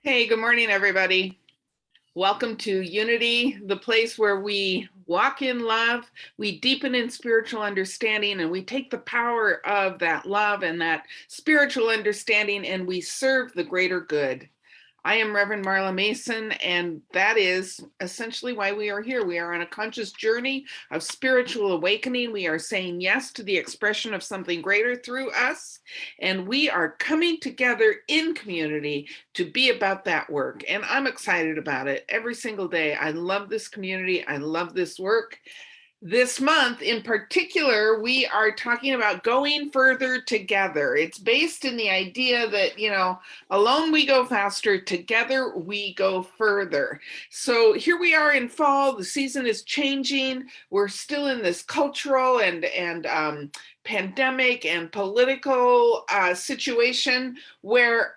Hey, good morning, everybody. Welcome to Unity, the place where we walk in love, we deepen in spiritual understanding, and we take the power of that love and that spiritual understanding and we serve the greater good. I am Reverend Marla Mason, and that is essentially why we are here. We are on a conscious journey of spiritual awakening. We are saying yes to the expression of something greater through us, and we are coming together in community to be about that work. And I'm excited about it every single day. I love this community. I love this work. This month in particular, we are talking about going further together. It's based in the idea that, alone we go faster, together we go further. So here we are in fall, the season is changing. We're still in this cultural and pandemic and political situation where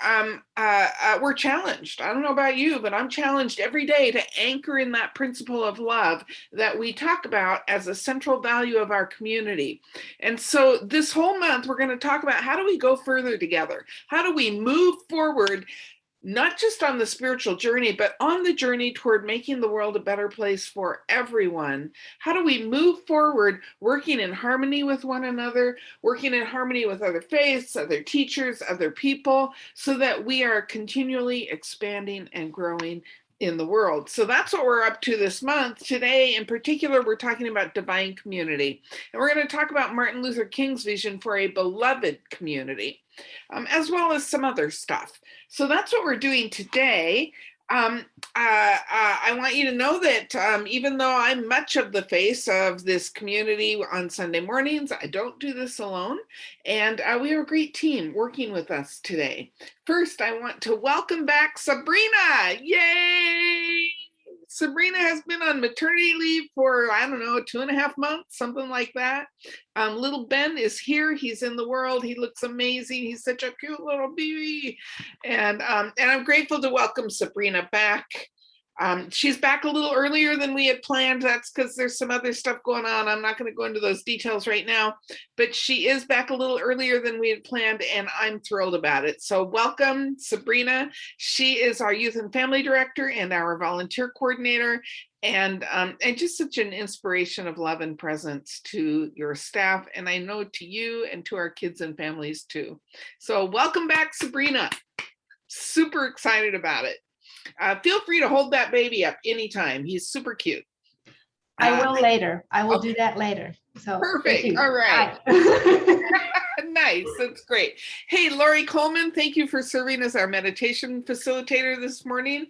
we're challenged. I don't know about you, but I'm challenged every day to anchor in that principle of love that we talk about as a central value of our community. And so this whole month, we're going to talk about how do we go further together? How do we move forward, not just on the spiritual journey, but on the journey toward making the world a better place for everyone? How do we move forward working in harmony with one another, working in harmony with other faiths, other teachers, other people, so that we are continually expanding and growing in the world? So that's what we're up to this month. Today, in particular, we're talking about divine community. And we're going to talk about Martin Luther King's vision for a beloved community, as well as some other stuff. So that's what we're doing today. I want you to know that even though I'm much of the face of this community on Sunday mornings, I don't do this alone. And we have a great team working with us today. First, I want to welcome back Sabrina. Yay! Sabrina has been on maternity leave for, I don't know, 2.5 months, something like that. Little Ben is here. He's in the world. He looks amazing. He's such a cute little baby. And I'm grateful to welcome Sabrina back. She's back a little earlier than we had planned. That's because there's some other stuff going on. I'm not going to go into those details right now, but she is back a little earlier than we had planned, and I'm thrilled about it. So welcome, Sabrina. She is our youth and family director and our volunteer coordinator, and just such an inspiration of love and presence to your staff, and I know to you and to our kids and families too. So welcome back, Sabrina. Super excited about it. Feel free to hold that baby up anytime. He's super cute. I will later. I will do that later. So perfect. All right. Nice. That's great. Hey, Lori Coleman, thank you for serving as our meditation facilitator this morning.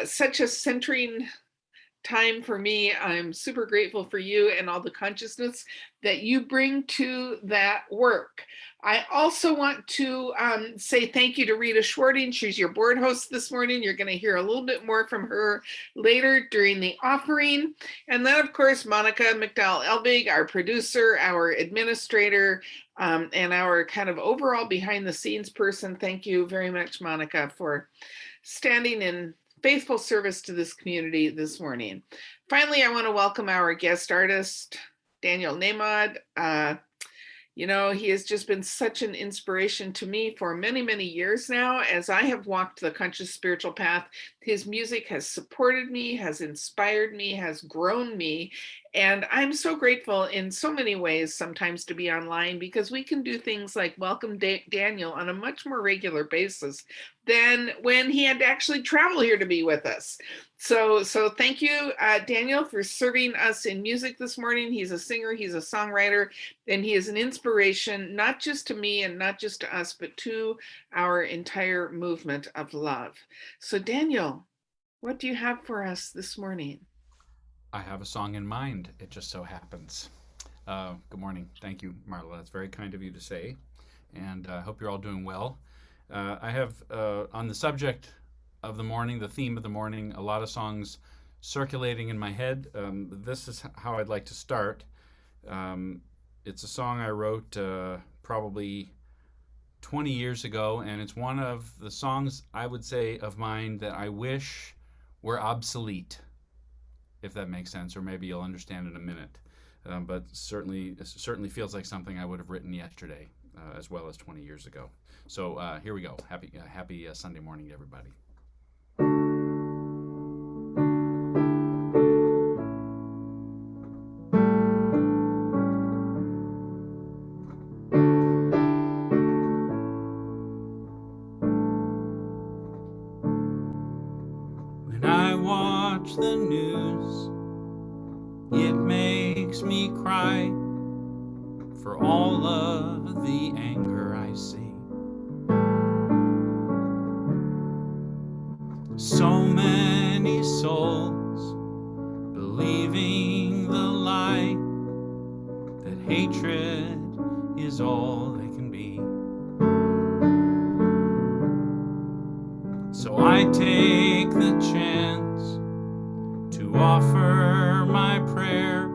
Such a centering time for me. I'm super grateful for you and all the consciousness that you bring to that work. I also want to say thank you to Rita Schwarting. She's your board host this morning. You're going to hear a little bit more from her later during the offering. And then, of course, Monica McDowell-Elbig, our producer, our administrator, and our kind of overall behind the scenes person. Thank you very much, Monica, for standing in faithful service to this community this morning. Finally, I want to welcome our guest artist, Daniel Nahmad. He has just been such an inspiration to me for many, many years now. As I have walked the conscious spiritual path, his music has supported me, has inspired me, has grown me. And I'm so grateful in so many ways sometimes to be online, because we can do things like welcome Daniel on a much more regular basis than when he had to actually travel here to be with us. So thank you, Daniel, for serving us in music this morning. He's a singer, he's a songwriter, and he is an inspiration, not just to me and not just to us, but to our entire movement of love. So Daniel, what do you have for us this morning? I have a song in mind, it just so happens. Good morning. Thank you, Marla. That's very kind of you to say. And I hope you're all doing well. I have, on the subject of the morning, the theme of the morning, a lot of songs circulating in my head. This is how I'd like to start. It's a song I wrote probably 20 years ago, and it's one of the songs I would say of mine that I wish were obsolete, if that makes sense, or maybe you'll understand in a minute. But it certainly feels like something I would have written yesterday. as well as 20 years ago. So here we go. Happy Sunday morning, everybody. When I watch the news, it makes me cry for all of the anger I see. So many souls believing the lie that hatred is all they can be. So I take the chance to offer my prayer,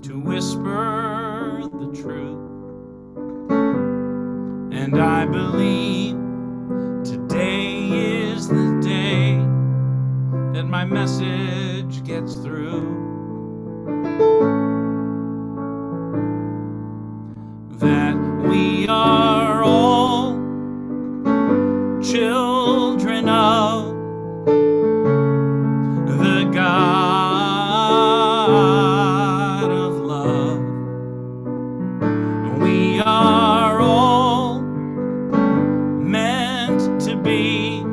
to whisper the truth. And I believe today is the day that my message gets through. That we are all children of the God of love. We are all meant to be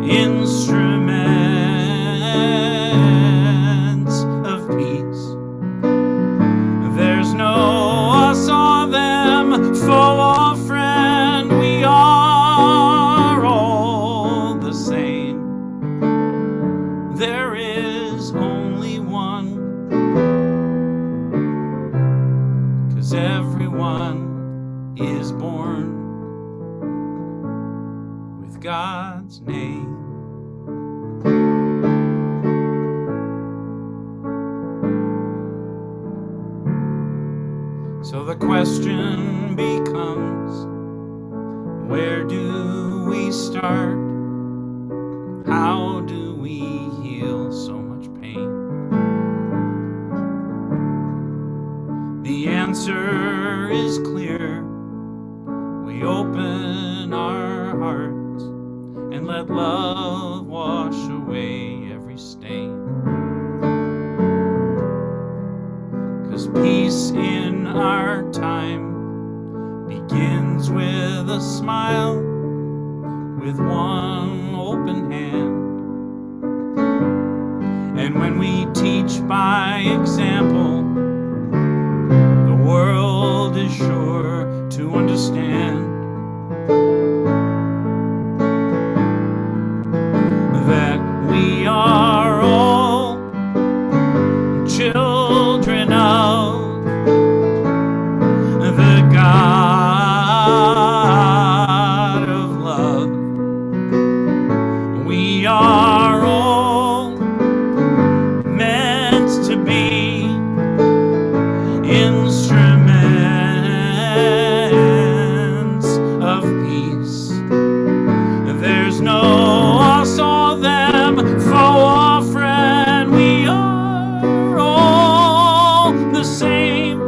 instruments of peace. There's no us or them, foe or friend. We are all the same. There is only one, 'cause everyone is born with God's name. So the question becomes, where do we start? How do we heal so much pain? The answer is clear. We open our hearts and let love wash away every stain. 'Cause peace in our time begins with a smile, with one open hand. And when we teach by example, the world is sure to understand that we are all children of the God of love. We are all meant to be instruments of peace. There's no us or them, foe or friend. We are all the same.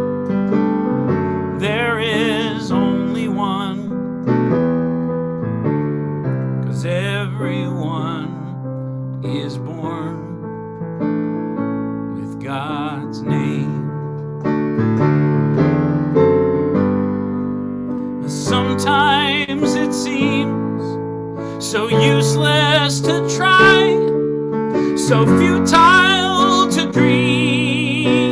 There is only one, 'cause everyone is born with God's name. Sometimes it seems so useless to try, so futile to dream.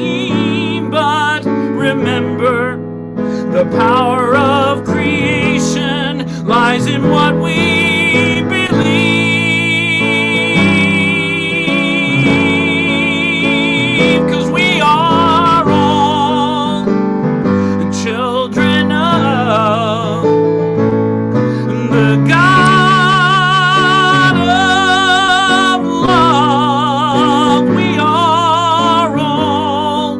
But remember, the power of creation lies in what we believe. 'Cause we are all children of the God of love. We are all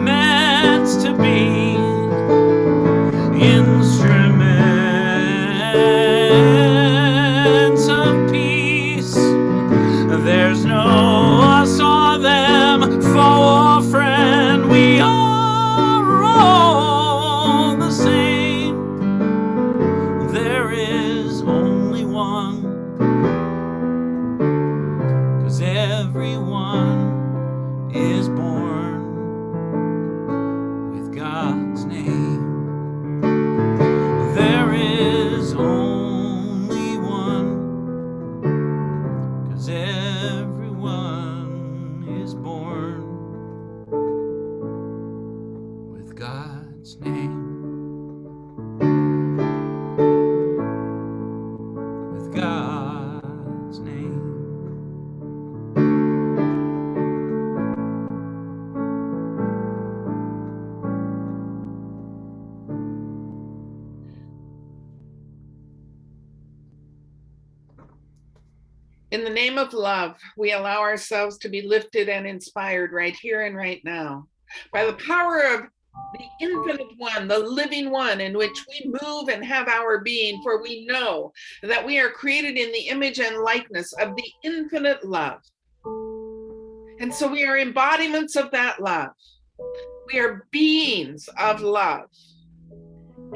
meant to be instruments In the name of love, we allow ourselves to be lifted and inspired right here and right now by the power of the infinite one, the living one in which we move and have our being, for we know that we are created in the image and likeness of the infinite love. And so we are embodiments of that love. We are beings of love.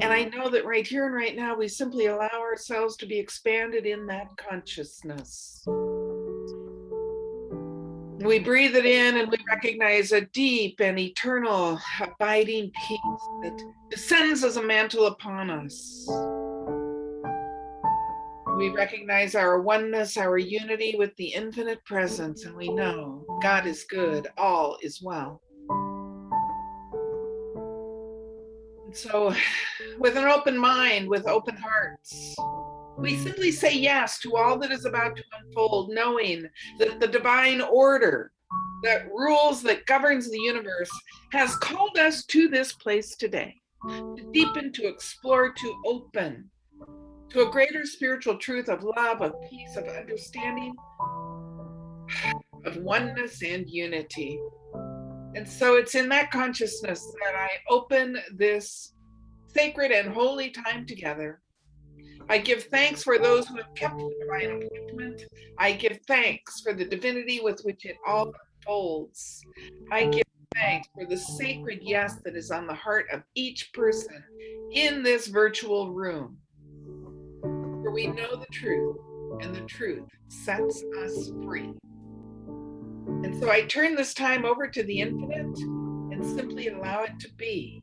And I know that right here and right now, we simply allow ourselves to be expanded in that consciousness. We breathe it in and we recognize a deep and eternal abiding peace that descends as a mantle upon us. We recognize our oneness, our unity with the infinite presence, and we know God is good, all is well. And so, with an open mind, with open hearts, we simply say yes to all that is about to unfold, knowing that the divine order that rules, that governs the universe, has called us to this place today, to deepen, to explore, to open to a greater spiritual truth of love, of peace, of understanding, of oneness and unity. And so it's in that consciousness that I open this sacred and holy time together. I give thanks for those who have kept the divine appointment. I give thanks for the divinity with which it all unfolds. I give thanks for the sacred yes that is on the heart of each person in this virtual room. For we know the truth, and the truth sets us free. And so I turn this time over to the infinite and simply allow it to be.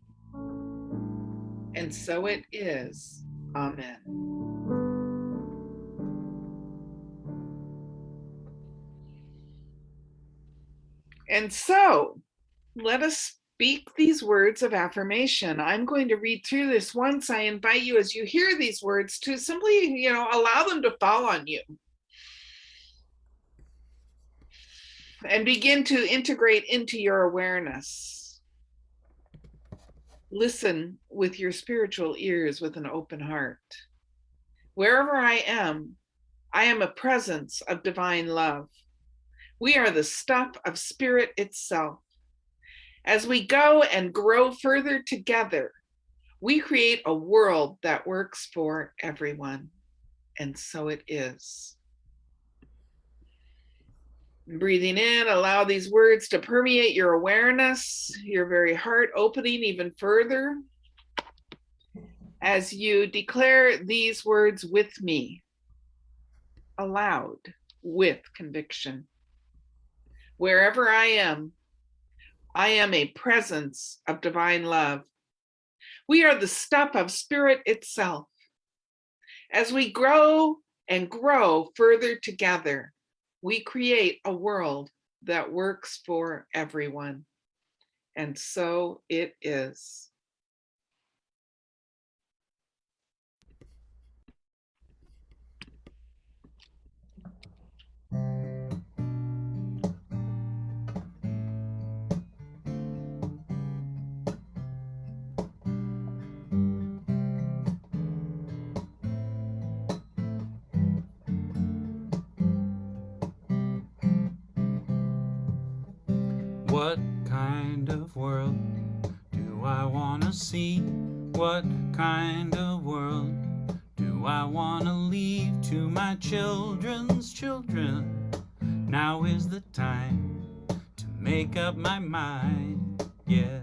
And so it is. Amen. And so let us speak these words of affirmation. I'm going to read through this once. I invite you, as you hear these words, to simply, allow them to fall on you and begin to integrate into your awareness. Listen with your spiritual ears with an open heart. Wherever I am a presence of divine love. We are the stuff of spirit itself. As we go and grow further together, we create a world that works for everyone. And so it is. Breathing in, allow these words to permeate your awareness, your very heart opening even further as you declare these words with me, aloud, with conviction. Wherever I am a presence of divine love. We are the stuff of spirit itself. As we grow and grow further together, we create a world that works for everyone. And so it is. What kind of world do I want to see? What kind of world do I want to leave to my children's children? Now is the time to make up my mind, yeah.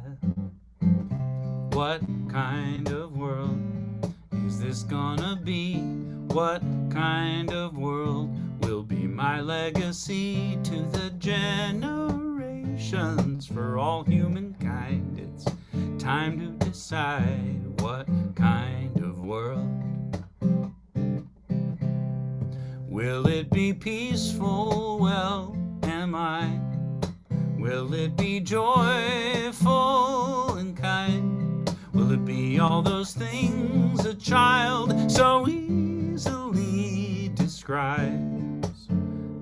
What kind of world is this gonna be? What kind of world will be my legacy to the generations for all humankind? It's time to decide what kind of world. Will it be peaceful? Well, am I? Will it be joyful and kind? Will it be all those things a child so easily describes?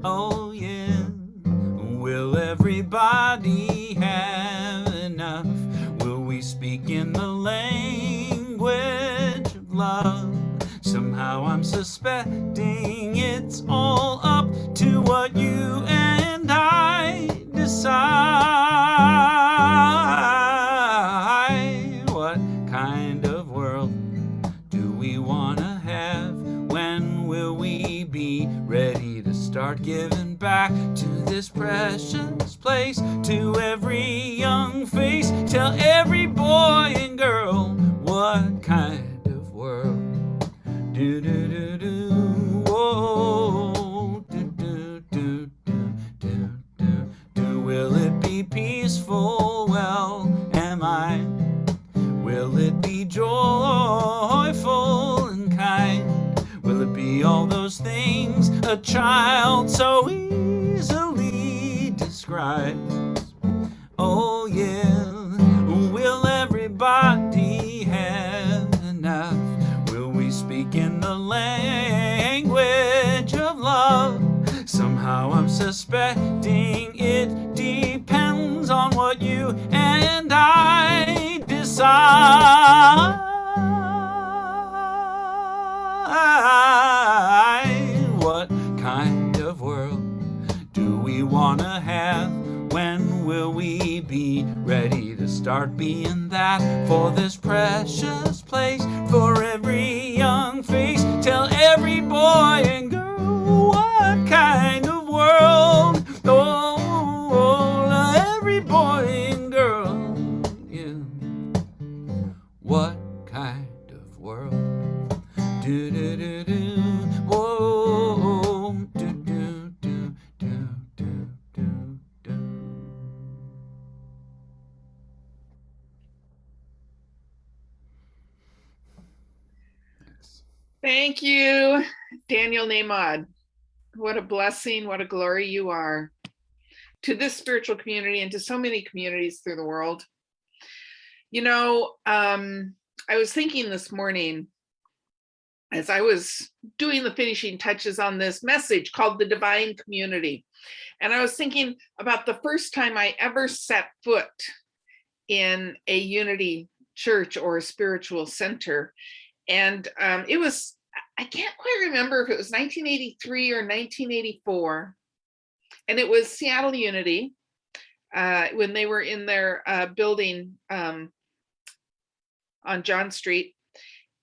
Oh yeah. Will everybody have enough? Will we speak in the language of love? Somehow I'm suspecting it's all up to what you and I decide. What kind of world do we want to have? When will we be ready to start giving back to this precious place, to every young face? Tell every boy and girl, what kind of world? Do do do do, whoa, do do do do do do do. Will it be peaceful? Well, am I? Will it be joyful and kind? Will it be all those things a child so easily describes? Oh yeah. Will everybody have enough? Will we speak in the language of love? Somehow I'm suspecting it depends on what you and I decide. What kind of world do we want to have? When will we be ready to start being that for this precious place, for every young face? Tell every boy and girl, what kind of world? Oh, every boy and girl, yeah. What kind of world? Do do do do, whoa, do do do do do do do. Thanks. Thank you, Daniel Namad. What a blessing, what a glory you are to this spiritual community and to so many communities through the world. You know, I was thinking this morning as I was doing the finishing touches on this message called The Divine Community. And I was thinking about the first time I ever set foot in a Unity church or a spiritual center. And it was, I can't quite remember if it was 1983 or 1984. And it was Seattle Unity when they were in their building on John Street.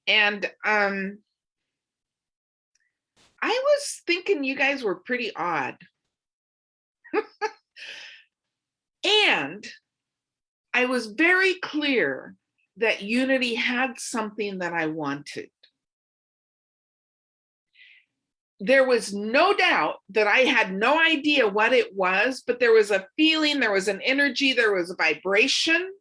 And I was thinking you guys were pretty odd. And I was very clear that Unity had something that I wanted. There was no doubt that I had no idea what it was, but there was a feeling, there was an energy, there was a vibration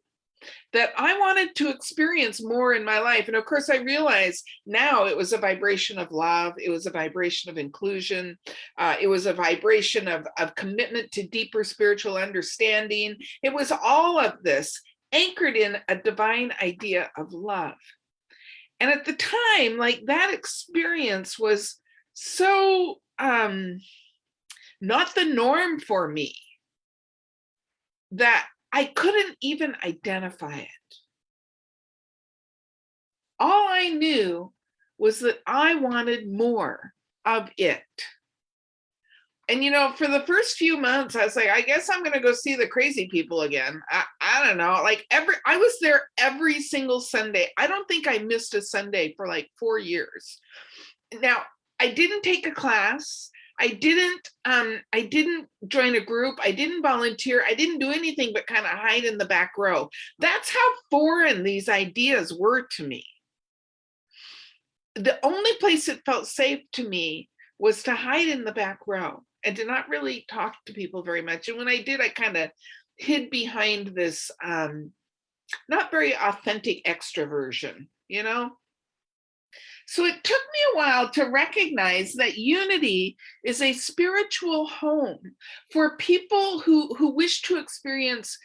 that I wanted to experience more in my life. And of course, I realized now it was a vibration of love. It was a vibration of inclusion. It was a vibration of commitment to deeper spiritual understanding. It was all of this anchored in a divine idea of love. And at the time, like, that experience was so not the norm for me that I couldn't even identify it. All I knew was that I wanted more of it. And, you know, for the first few months, I was like, I guess I'm going to go see the crazy people again. I don't know, like I was there every single Sunday. I don't think I missed a Sunday for like 4 years. Now, I didn't take a class. I didn't join a group. I didn't volunteer. I didn't do anything but kind of hide in the back row. That's how foreign these ideas were to me. The only place it felt safe to me was to hide in the back row and to not really talk to people very much. And when I did, I kind of hid behind this not very authentic extroversion, you know? So it took me a while to recognize that Unity is a spiritual home for people who wish to experience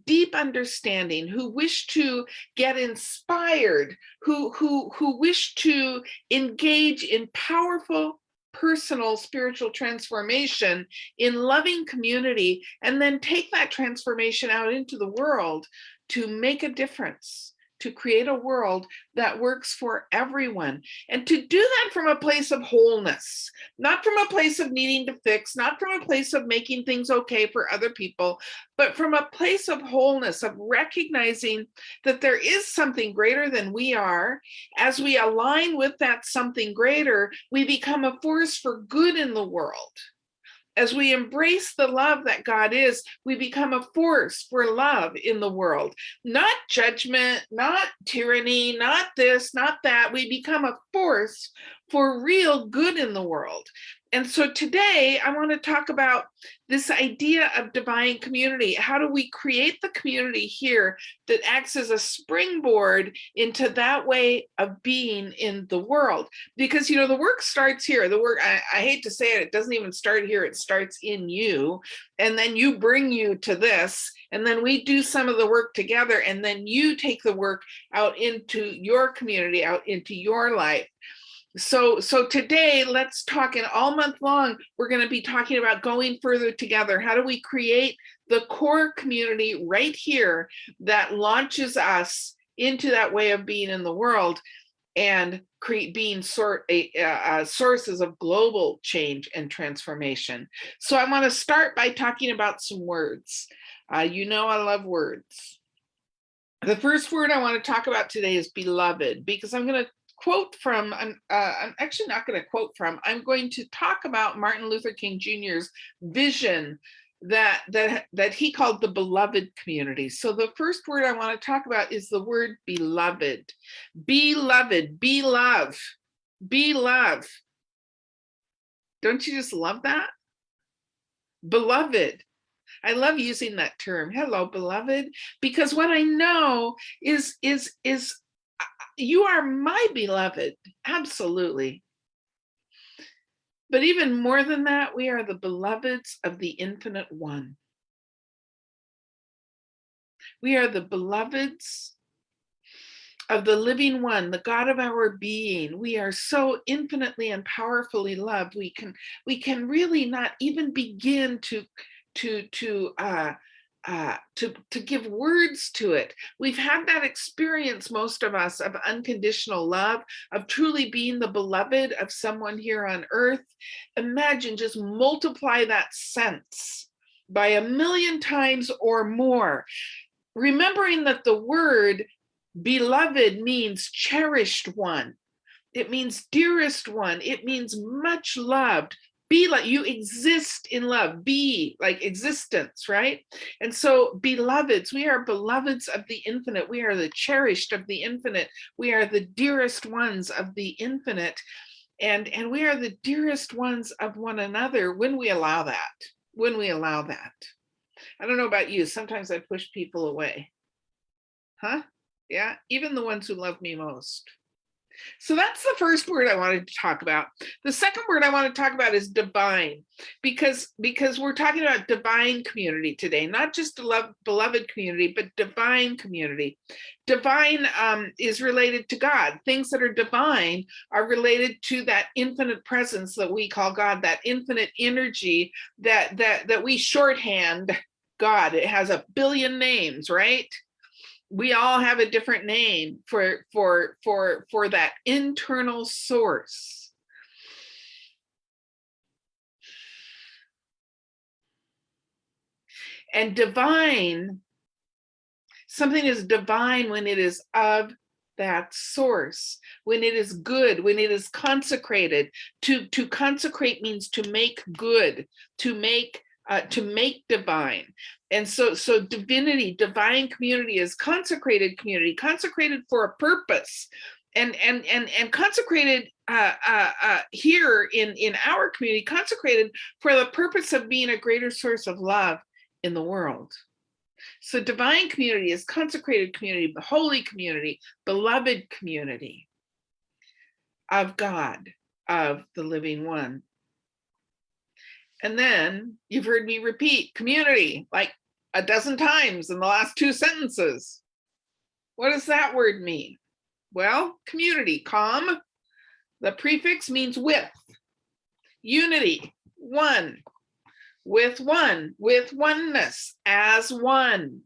deep understanding, who wish to get inspired, who wish to engage in powerful personal spiritual transformation in loving community, and then take that transformation out into the world to make a difference, to create a world that works for everyone. And to do that from a place of wholeness, not from a place of needing to fix, not from a place of making things okay for other people, but from a place of wholeness, of recognizing that there is something greater than we are. As we align with that something greater, we become a force for good in the world. As we embrace the love that God is, we become a force for love in the world. Not judgment, not tyranny, not this, not that. We become a force for real good in the world. And so today I want to talk about this idea of divine community. How do we create the community here that acts as a springboard into that way of being in the world? Because, the work starts here. The work, I hate to say it doesn't even start here. It starts in you. And then you bring you to this. And then we do some of the work together. And then you take the work out into your community, out into your life. So today, let's talk, and all month long, we're going to be talking about going further together. How do we create the core community right here that launches us into that way of being in the world and being sources of global change and transformation? So I want to start by talking about some words. I love words. The first word I want to talk about today is beloved, because I'm going to quote from, I'm actually not going to quote from, I'm going to talk about Martin Luther King Jr.'s vision that he called the beloved community. So the first word I want to talk about is the word beloved. Beloved, be love, be love. Don't you just love that? Beloved. I love using that term. Hello, beloved, because what I know is you are my beloved, absolutely. But even more than that, we are the beloveds of the Infinite One. We are the beloveds of the Living One, the God of our being. We are so infinitely and powerfully loved. We can really not even begin to give words to it. We've had that experience, most of us, of unconditional love, of truly being the beloved of someone here on earth. Imagine, just multiply that sense by 1,000,000 times or more. Remembering that the word beloved means cherished one. It means dearest one. It means much loved. Be like, you exist in love. Be like existence, right? And so beloveds, we are beloveds of the infinite. We are the cherished of the infinite. We are the dearest ones of the infinite. And we are the dearest ones of one another when we allow that. When we allow that. I don't know about you. Sometimes I push people away. Huh? Yeah, even the ones who love me most. So that's the first word I wanted to talk about. The second word I want to talk about is divine, because we're talking about divine community today, not just beloved community, but divine community. Divine is related to God. Things that are divine are related to that infinite presence that we call God, that infinite energy that we shorthand God. It has 1 billion names, right? We all have a different name for that internal source. And divine, something is divine when it is of that source, when it is good, when it is consecrated. To consecrate means to make good, to make divine. And so divinity, divine community is consecrated community, consecrated for a purpose, and consecrated here in our community, consecrated for the purpose of being a greater source of love in the world. So divine community is consecrated community, the holy community, beloved community of God, of the Living One. And then you've heard me repeat community like 12 times in the last 2 sentences. What does that word mean? Well, community, com, the prefix means with. Unity, one, with oneness, as one.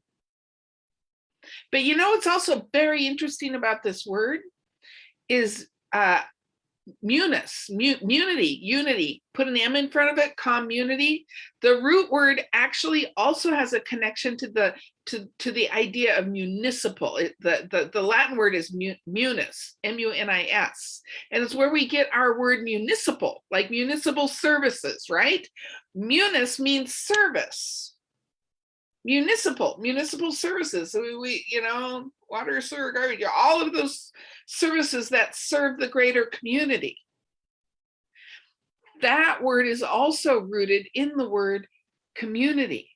But you know what's also very interesting about this word is unity, put an M in front of it, community. The root word actually also has a connection to the idea of municipal. The Latin word is munis, M-U-N-I-S, and it's where we get our word municipal, like municipal services, right? Munis means service. Municipal services. So we water, sewer, garbage, all of those services that serve the greater community. That word is also rooted in the word community.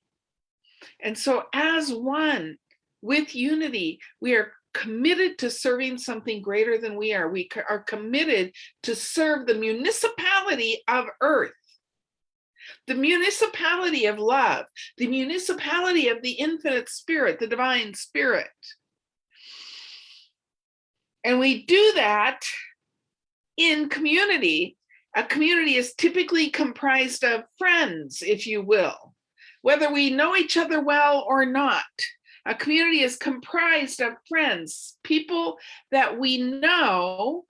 And so as one with unity, we are committed to serving something greater than we are. We are committed to serve the municipality of earth, the municipality of love, the municipality of the infinite spirit, the divine spirit. And we do that in community. A community is typically comprised of friends, if you will, whether we know each other well or not. A community is comprised of friends, people that we know,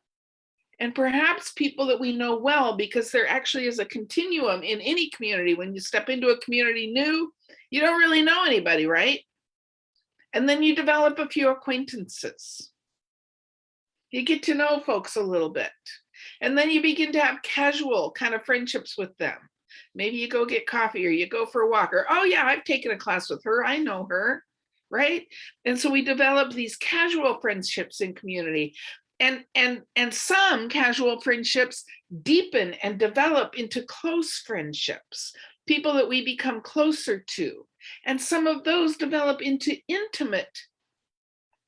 and perhaps people that we know well, because there actually is a continuum in any community. When you step into a community new, you don't really know anybody, right? And then you develop a few acquaintances. You get to know folks a little bit. And then you begin to have casual kind of friendships with them. Maybe you go get coffee or you go for a walk, or, oh yeah, I've taken a class with her, I know her, right? And so we develop these casual friendships in community. And some casual friendships deepen and develop into close friendships, people that we become closer to. And some of those develop into intimate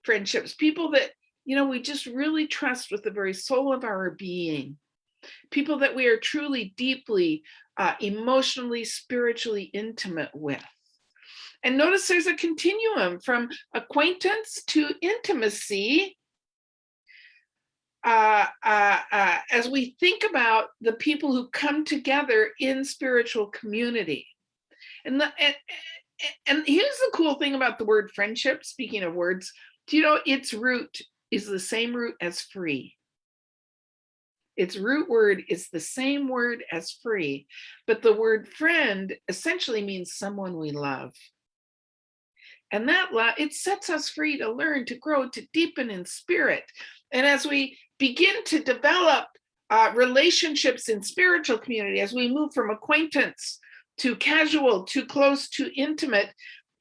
friendships, people that, we just really trust with the very soul of our being, people that we are truly, deeply, emotionally, spiritually intimate with. And notice there's a continuum from acquaintance to intimacy. As we think about the people who come together in spiritual community. And here's the cool thing about the word friendship, speaking of words, do you know its root is the same root as free? Its root word is the same word as free, but the word friend essentially means someone we love. And that love, it sets us free to learn, to grow, to deepen in spirit. And as we begin to develop relationships in spiritual community, as we move from acquaintance to casual, to close, to intimate,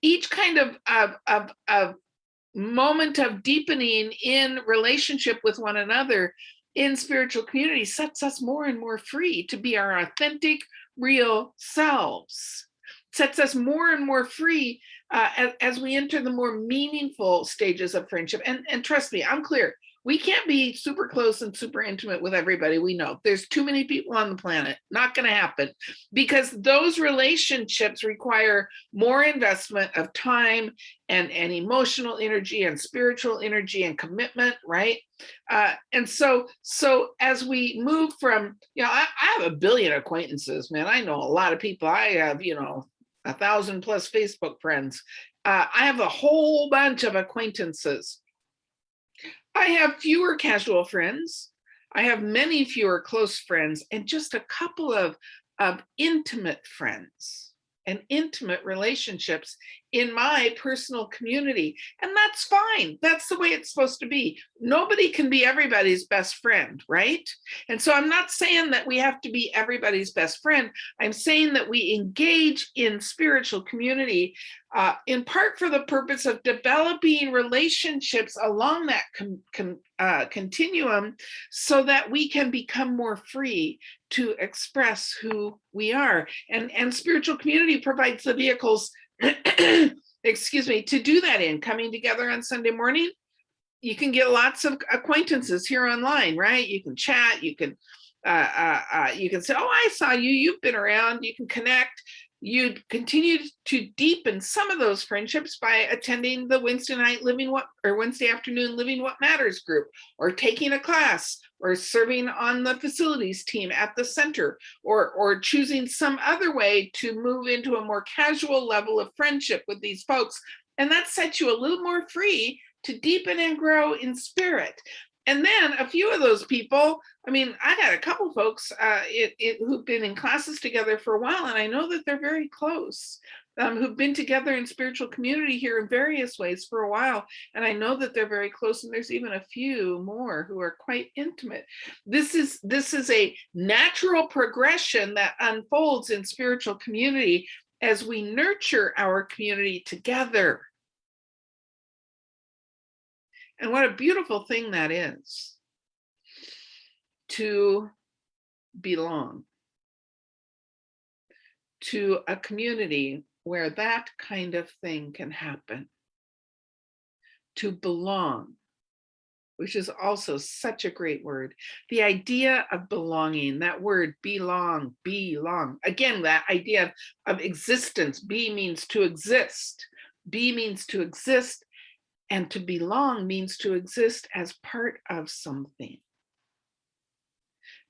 each kind of moment of deepening in relationship with one another in spiritual community sets us more and more free to be our authentic, real selves. Sets us more and more free as we enter the more meaningful stages of friendship. And trust me, I'm clear. We can't be super close and super intimate with everybody we know. There's too many people on the planet. Not going to happen, because those relationships require more investment of time and emotional energy and spiritual energy and commitment, right? And so as we move from, I have a billion acquaintances, man. I know a lot of people. I have, 1,000 plus Facebook friends. I have a whole bunch of acquaintances. I have fewer casual friends. I have many fewer close friends, and just a couple of intimate friends and intimate relationships in my personal community. And that's fine. That's the way it's supposed to be. Nobody can be everybody's best friend, right? And so I'm not saying that we have to be everybody's best friend. I'm saying that we engage in spiritual community in part for the purpose of developing relationships along that continuum, so that we can become more free to express who we are. And spiritual community provides the vehicles, excuse me, to do that in. Coming together on Sunday morning, you can get lots of acquaintances here online, right? You can chat, you can say, oh, I saw you, you've been around, you can connect. You continue to deepen some of those friendships by attending the Wednesday afternoon Living What Matters group, or taking a class, or serving on the facilities team at the center, or choosing some other way to move into a more casual level of friendship with these folks And that sets you a little more free to deepen and grow in spirit. And then a few of those people, I mean, I got a couple folks who've been in classes together for a while, and I know that they're very close, who've been together in spiritual community here in various ways for a while. And I know that they're very close, and there's even a few more who are quite intimate. This is a natural progression that unfolds in spiritual community as we nurture our community together. And what a beautiful thing that is, to belong to a community where that kind of thing can happen. To belong, which is also such a great word. The idea of belonging, that word belong. Again, that idea of existence. Be means to exist. Be means to exist. And to belong means to exist as part of something.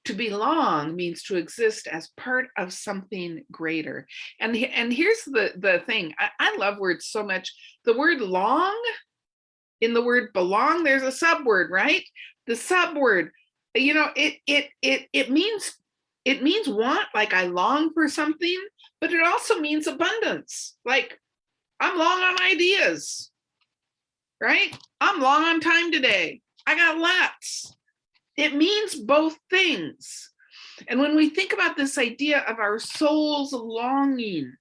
To belong means to exist as part of something greater. And here's the thing. I love words so much. The word long, in the word belong, there's a subword, right? The subword, you know, it means want, like I long for something, but it also means abundance. Like I'm long on ideas, right? I'm long on time today. I got lots. It means both things. And when we think about this idea of our soul's longing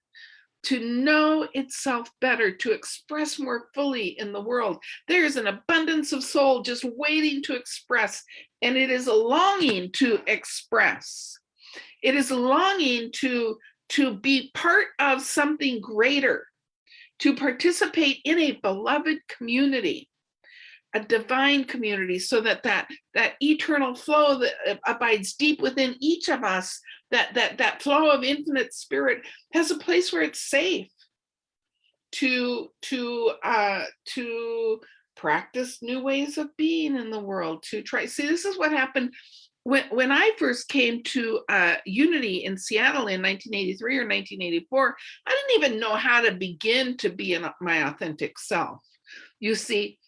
to know itself better, to express more fully in the world, there is an abundance of soul just waiting to express, and it is a longing to express. It is a longing to be part of something greater, to participate in a beloved community, a divine community, so that eternal flow that abides deep within each of us, that flow of infinite spirit has a place where it's safe to practice new ways of being in the world, to try. See, this is what happened when I first came to Unity in Seattle in 1983 or 1984. I didn't even know how to begin to be my authentic self. You see,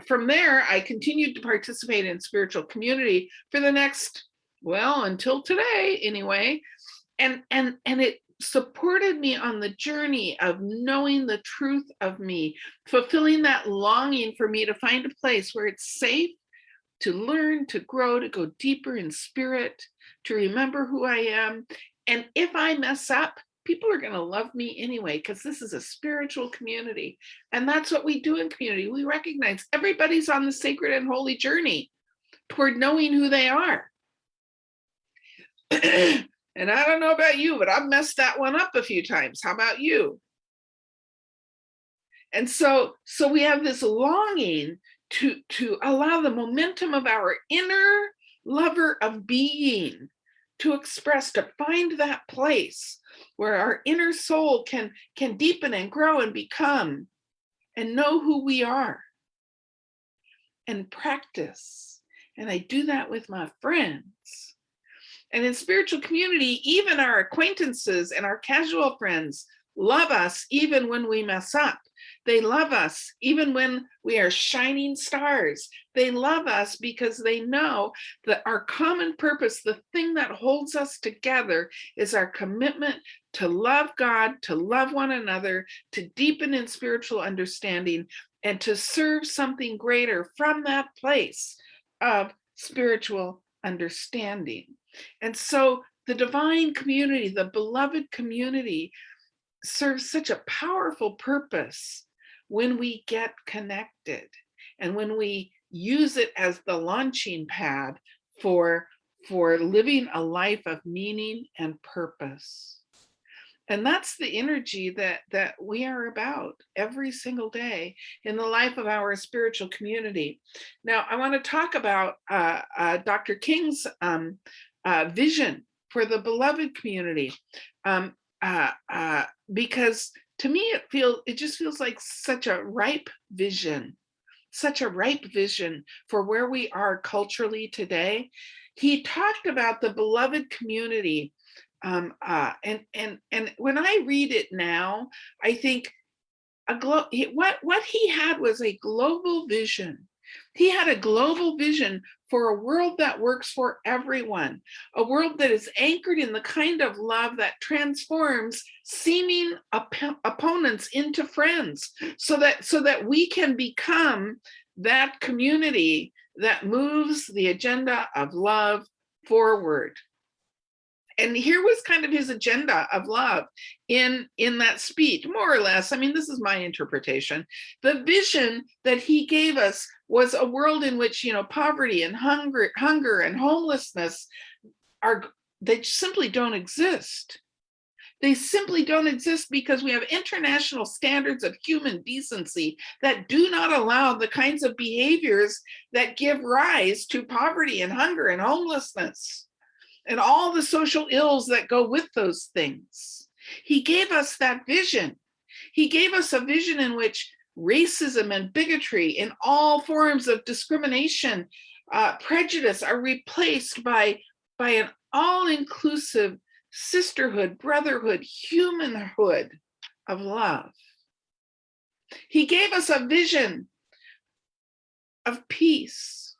from there, I continued to participate in spiritual community for the next, well, until today anyway. And it supported me on the journey of knowing the truth of me, fulfilling that longing for me to find a place where it's safe to learn, to grow, to go deeper in spirit, to remember who I am. And if I mess up, people are going to love me anyway, because this is a spiritual community. And that's what we do in community. We recognize everybody's on the sacred and holy journey toward knowing who they are. And I don't know about you, but I've messed that one up a few times. How about you? And so we have this longing to allow the momentum of our inner lover of being to express, to find that place where our inner soul can deepen and grow and become and know who we are and practice. And I do that with my friends. And in spiritual community, even our acquaintances and our casual friends love us even when we mess up. They love us even when we are shining stars. They love us because they know that our common purpose, the thing that holds us together, is our commitment to love God, to love one another, to deepen in spiritual understanding, and to serve something greater from that place of spiritual understanding. And so the divine community, the beloved community, serves such a powerful purpose when we get connected and when we use it as the launching pad for living a life of meaning and purpose. And that's the energy that we are about every single day in the life of our spiritual community. Now, I want to talk about Dr. King's vision for the beloved community. Because to me, it just feels like such a ripe vision for where we are culturally today. He talked about the beloved community, and when I read it now, I think what he had was a global vision. He had a global vision for a world that works for everyone, a world that is anchored in the kind of love that transforms seeming opponents into friends, so that we can become that community that moves the agenda of love forward. And here was kind of his agenda of love in that speech, more or less. I mean, this is my interpretation. The vision that he gave us was a world in which, poverty and hunger and homelessness they simply don't exist. They simply don't exist because we have international standards of human decency that do not allow the kinds of behaviors that give rise to poverty and hunger and homelessness and all the social ills that go with those things. He gave us that vision. He gave us a vision in which racism and bigotry in all forms of discrimination, prejudice are replaced by an all-inclusive sisterhood, brotherhood, humanhood of love. He gave us a vision of peace,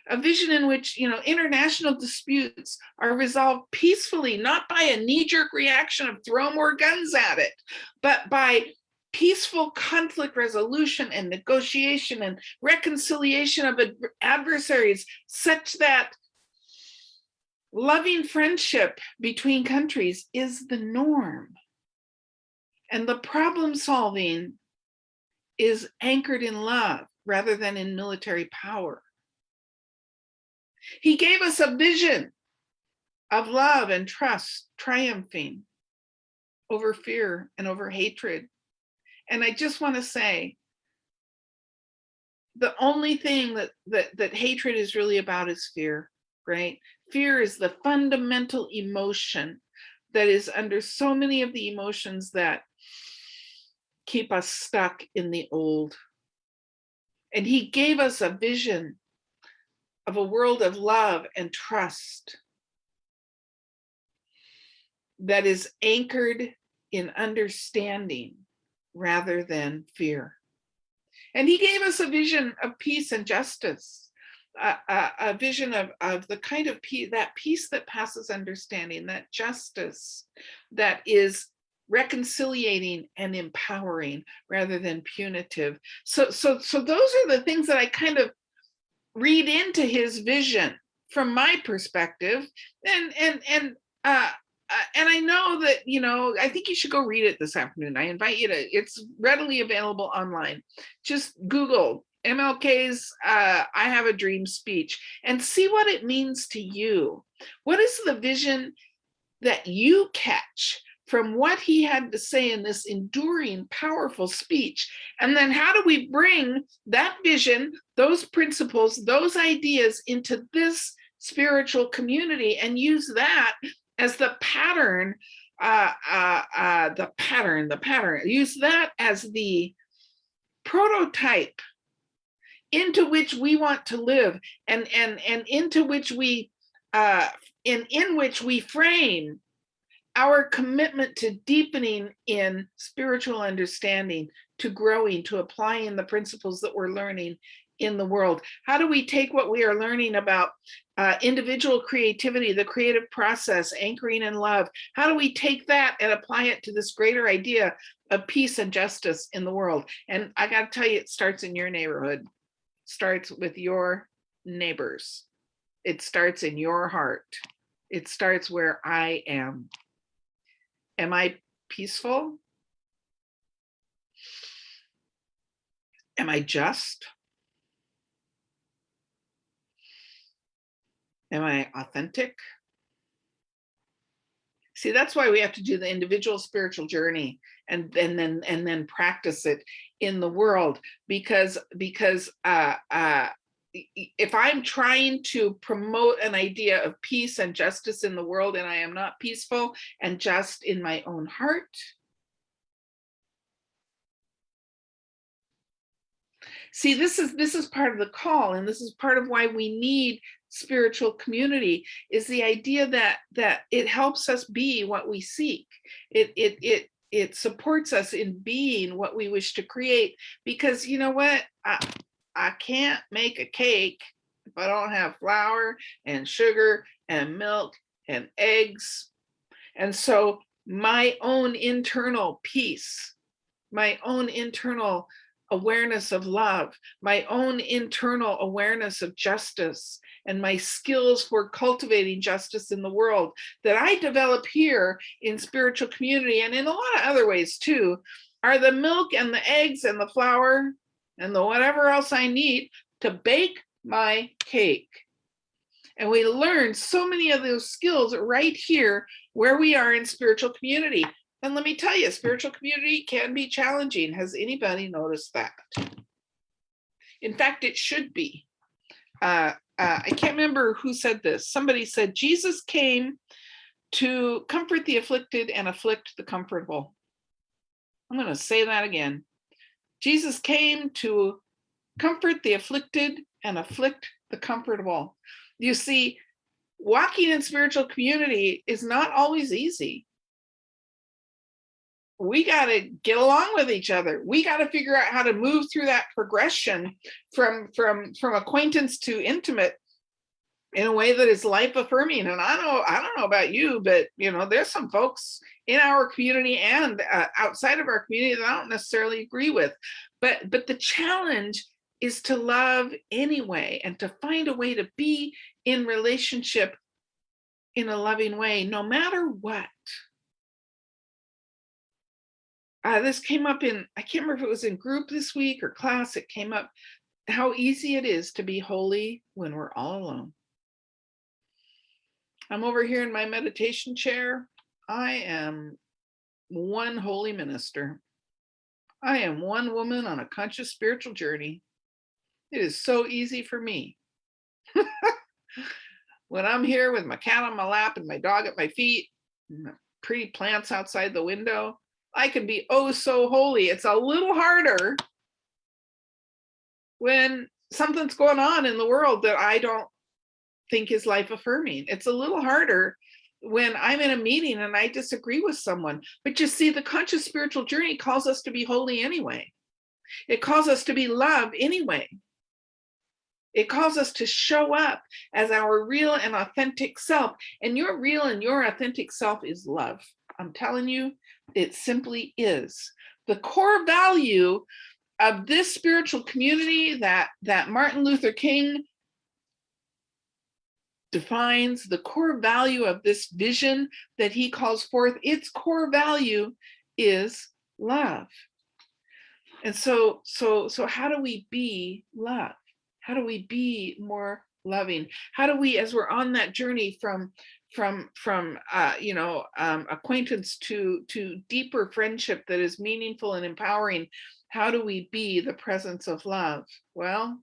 a vision in which, international disputes are resolved peacefully, not by a knee-jerk reaction of throw more guns at it, but by peaceful conflict resolution and negotiation and reconciliation of adversaries, such that loving friendship between countries is the norm. And the problem solving is anchored in love rather than in military power. He gave us a vision of love and trust triumphing over fear and over hatred. And I just want to say, the only thing that hatred is really about is fear, right? Fear is the fundamental emotion that is under so many of the emotions that keep us stuck in the old. And he gave us a vision of a world of love and trust that is anchored in understanding rather than fear. And he gave us a vision of peace and justice, a vision of the kind of peace, that peace that passes understanding, that justice that is reconciliating and empowering rather than punitive. So those are the things that I kind of read into his vision from my perspective. And I know that, I think you should go read it this afternoon. I invite you to, it's readily available online. Just Google MLK's I Have a Dream speech and see what it means to you. What is the vision that you catch from what he had to say in this enduring, powerful speech? And then how do we bring that vision, those principles, those ideas into this spiritual community and use that as the pattern, use that as the prototype into which we want to live and into which we, in which we frame our commitment to deepening in spiritual understanding, to growing, to applying the principles that we're learning in the world. How do we take what we are learning about individual creativity, the creative process, anchoring in love? How do we take that and apply it to this greater idea of peace and justice in the world? And I got to tell you, it starts in your neighborhood. It starts with your neighbors. It starts in your heart. It starts where I am. Am I peaceful? Am I just? Am I authentic? See, that's why we have to do the individual spiritual journey and then practice it in the world, because if I'm trying to promote an idea of peace and justice in the world and I am not peaceful and just in my own heart, see, this is part of the call, and this is part of why we need spiritual community, is the idea that it helps us be what we seek. It it supports us in being what we wish to create. Because you know what? I can't make a cake if I don't have flour and sugar and milk and eggs. And so my own internal peace, my own internal awareness of love, my own internal awareness of justice, and my skills for cultivating justice in the world that I develop here in spiritual community and in a lot of other ways too, are the milk and the eggs and the flour and the whatever else I need to bake my cake. And we learn so many of those skills right here where we are in spiritual community. And let me tell you, spiritual community can be challenging. Has anybody noticed that? In fact, it should be. I can't remember who said this. Somebody said, Jesus came to comfort the afflicted and afflict the comfortable. I'm going to say that again. Jesus came to comfort the afflicted and afflict the comfortable. You see, walking in spiritual community is not always easy. We got to get along with each other. We got to figure out how to move through that progression from acquaintance to intimate in a way that is life affirming. And I don't know about you, but there's some folks in our community and outside of our community that I don't necessarily agree with. But the challenge is to love anyway, and to find a way to be in relationship in a loving way, no matter what. This came up in, I can't remember if it was in group this week or class, it came up how easy it is to be holy when we're all alone. I'm over here in my meditation chair. I am one holy minister. I am one woman on a conscious spiritual journey. It is so easy for me. When I'm here with my cat on my lap and my dog at my feet, and the pretty plants outside the window, I can be oh so holy. It's a little harder when something's going on in the world that I don't think is life affirming. It's a little harder when I'm in a meeting and I disagree with someone. But you see, the conscious spiritual journey calls us to be holy anyway. It calls us to be love anyway. It calls us to show up as our real and authentic self. And your real and your authentic self is love. I'm telling you, it simply is. The core value of this spiritual community that Martin Luther King defines, the core value of this vision that he calls forth, its core value is love. And so how do we be love? How do we be more loving? How do we, as we're on that journey from acquaintance to deeper friendship that is meaningful and empowering, how do we be the presence of love? Well,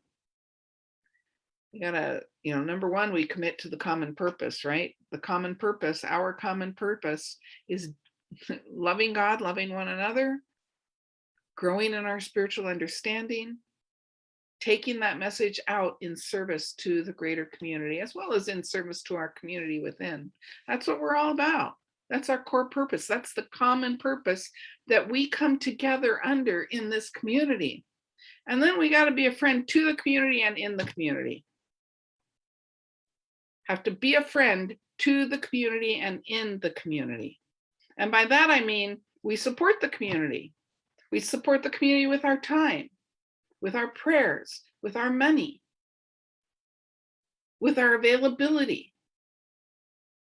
we gotta, number one, we commit to the common purpose, right? The common purpose, our common purpose is loving God, loving one another, growing in our spiritual understanding, taking that message out in service to the greater community, as well as in service to our community within. That's what we're all about. That's our core purpose. That's the common purpose that we come together under in this community. And then we got to be a friend to the community and in the community. Have to be a friend to the community and in the community. And by that, I mean, we support the community. We support the community with our time, with our prayers, with our money, with our availability,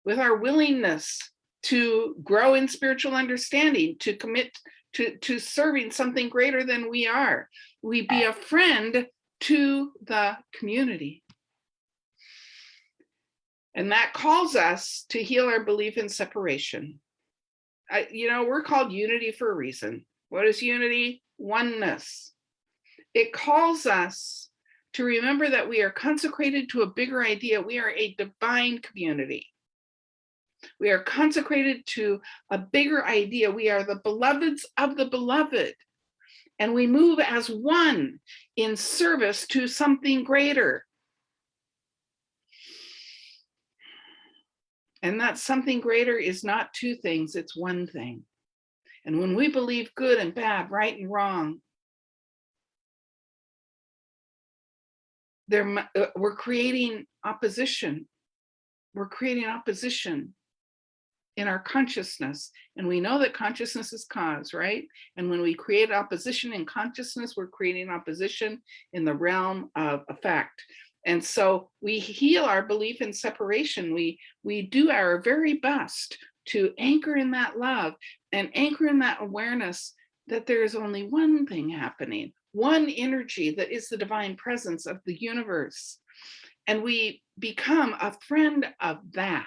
with our willingness to grow in spiritual understanding, to commit to serving something greater than we are. We be a friend to the community. And that calls us to heal our belief in separation. We're called unity for a reason. What is unity? Oneness. It calls us to remember that we are consecrated to a bigger idea. We are a divine community. We are consecrated to a bigger idea. We are the beloveds of the beloved. And we move as one in service to something greater. And that something greater is not two things, it's one thing. And when we believe good and bad, right and wrong, we're creating opposition. We're creating opposition in our consciousness. And we know that consciousness is cause, right? And when we create opposition in consciousness, we're creating opposition in the realm of effect. And so we heal our belief in separation. We do our very best to anchor in that love and anchor in that awareness that there is only one thing happening, one energy that is the divine presence of the universe. And we become a friend of that.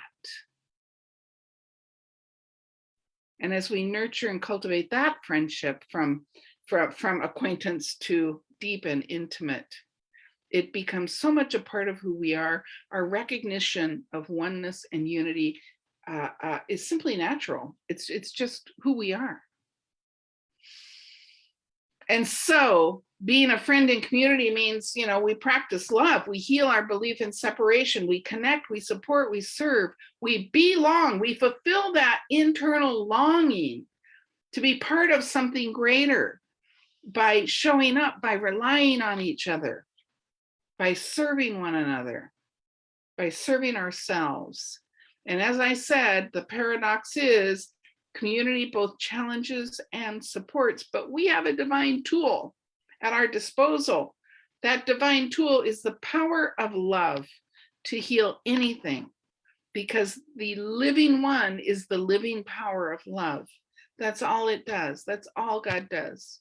And as we nurture and cultivate that friendship from acquaintance to deep and intimate, it becomes so much a part of who we are. Our recognition of oneness and unity is simply natural. It's just who we are. And so being a friend in community means, we practice love, we heal our belief in separation, we connect, we support, we serve, we belong, we fulfill that internal longing to be part of something greater by showing up, by relying on each other, by serving one another, by serving ourselves. And as I said, the paradox is community both challenges and supports, but we have a divine tool at our disposal. That divine tool is the power of love to heal anything, because the living one is the living power of love. That's all it does. That's all God does.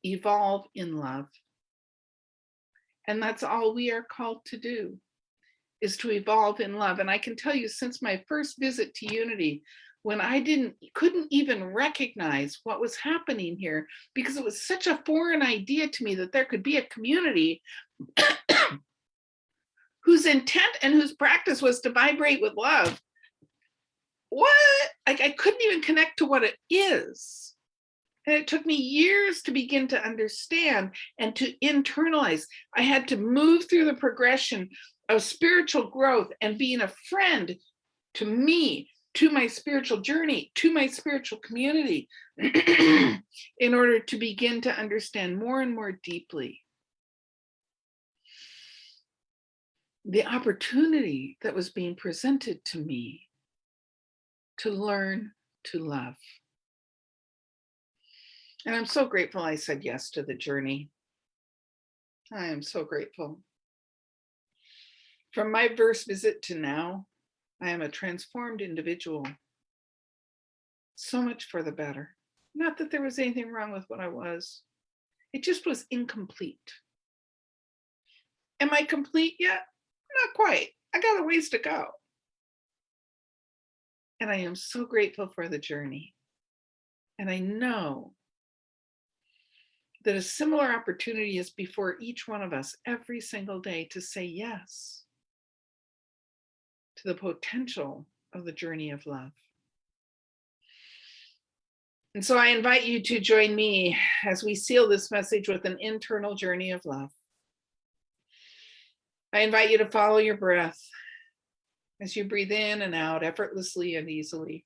Evolve in love. And that's all we are called to do, is to evolve in love. And I can tell you, since my first visit to Unity, when I couldn't even recognize what was happening here, because it was such a foreign idea to me that there could be a community whose intent and whose practice was to vibrate with love. What? I couldn't even connect to what it is. And it took me years to begin to understand and to internalize. I had to move through the progression of spiritual growth and being a friend to me, to my spiritual journey, to my spiritual community, in order to begin to understand more and more deeply the opportunity that was being presented to me to learn to love. And I'm so grateful I said yes to the journey. I am so grateful. From my first visit to now, I am a transformed individual. So much for the better. Not that there was anything wrong with what I was. It just was incomplete. Am I complete yet? Not quite. I got a ways to go. And I am so grateful for the journey. And I know that a similar opportunity is before each one of us every single day to say yes to the potential of the journey of love. And so I invite you to join me as we seal this message with an internal journey of love. I invite you to follow your breath as you breathe in and out effortlessly and easily.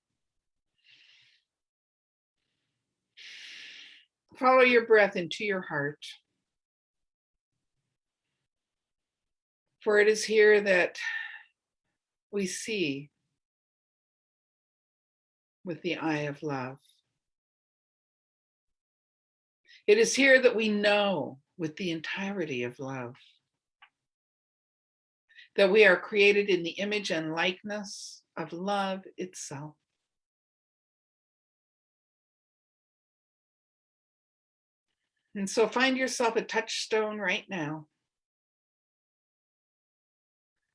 Follow your breath into your heart. For it is here that we see with the eye of love. It is here that we know with the entirety of love that we are created in the image and likeness of love itself. And so find yourself a touchstone right now.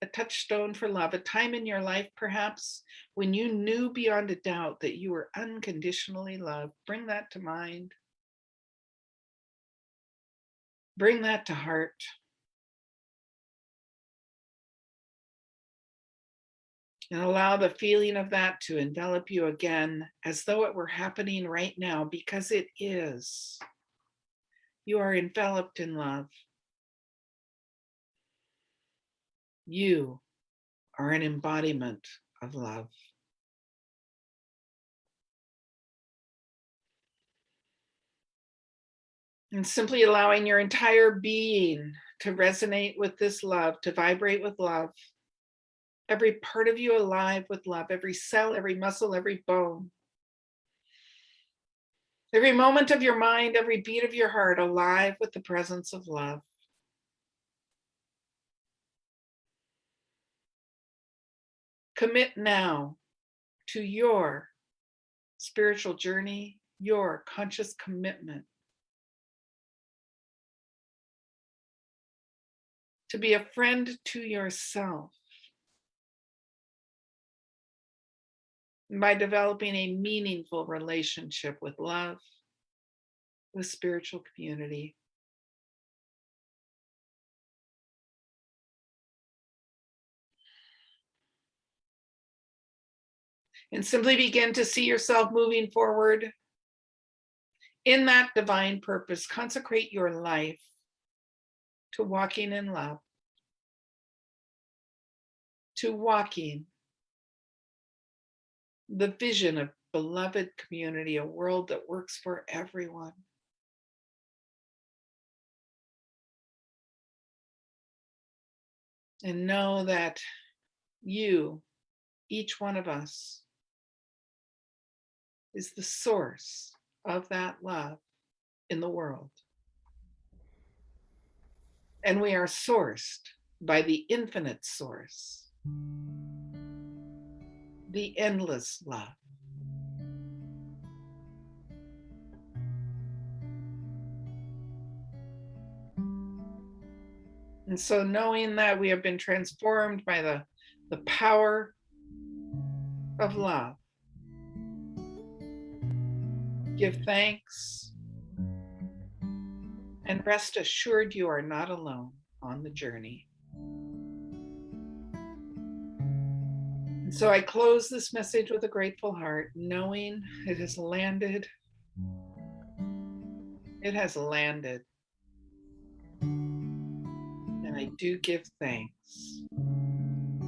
A touchstone for love, a time in your life perhaps when you knew beyond a doubt that you were unconditionally loved. Bring that to mind. Bring that to heart. And allow the feeling of that to envelop you again as though it were happening right now, because it is. You are enveloped in love. You are an embodiment of love. And simply allowing your entire being to resonate with this love, to vibrate with love. Every part of you alive with love, every cell, every muscle, every bone. Every moment of your mind, every beat of your heart alive with the presence of love. Commit now to your spiritual journey, your conscious commitment to be a friend to yourself by developing a meaningful relationship with love, with spiritual community. And simply begin to see yourself moving forward in that divine purpose. Consecrate your life to walking in love, to walking the vision of beloved community, a world that works for everyone. And know that you, each one of us, is the source of that love in the world. And we are sourced by the infinite source, the endless love. And so knowing that we have been transformed by the power of love, give thanks and rest assured you are not alone on the journey. And so I close this message with a grateful heart, knowing it has landed. It has landed. And I do give thanks.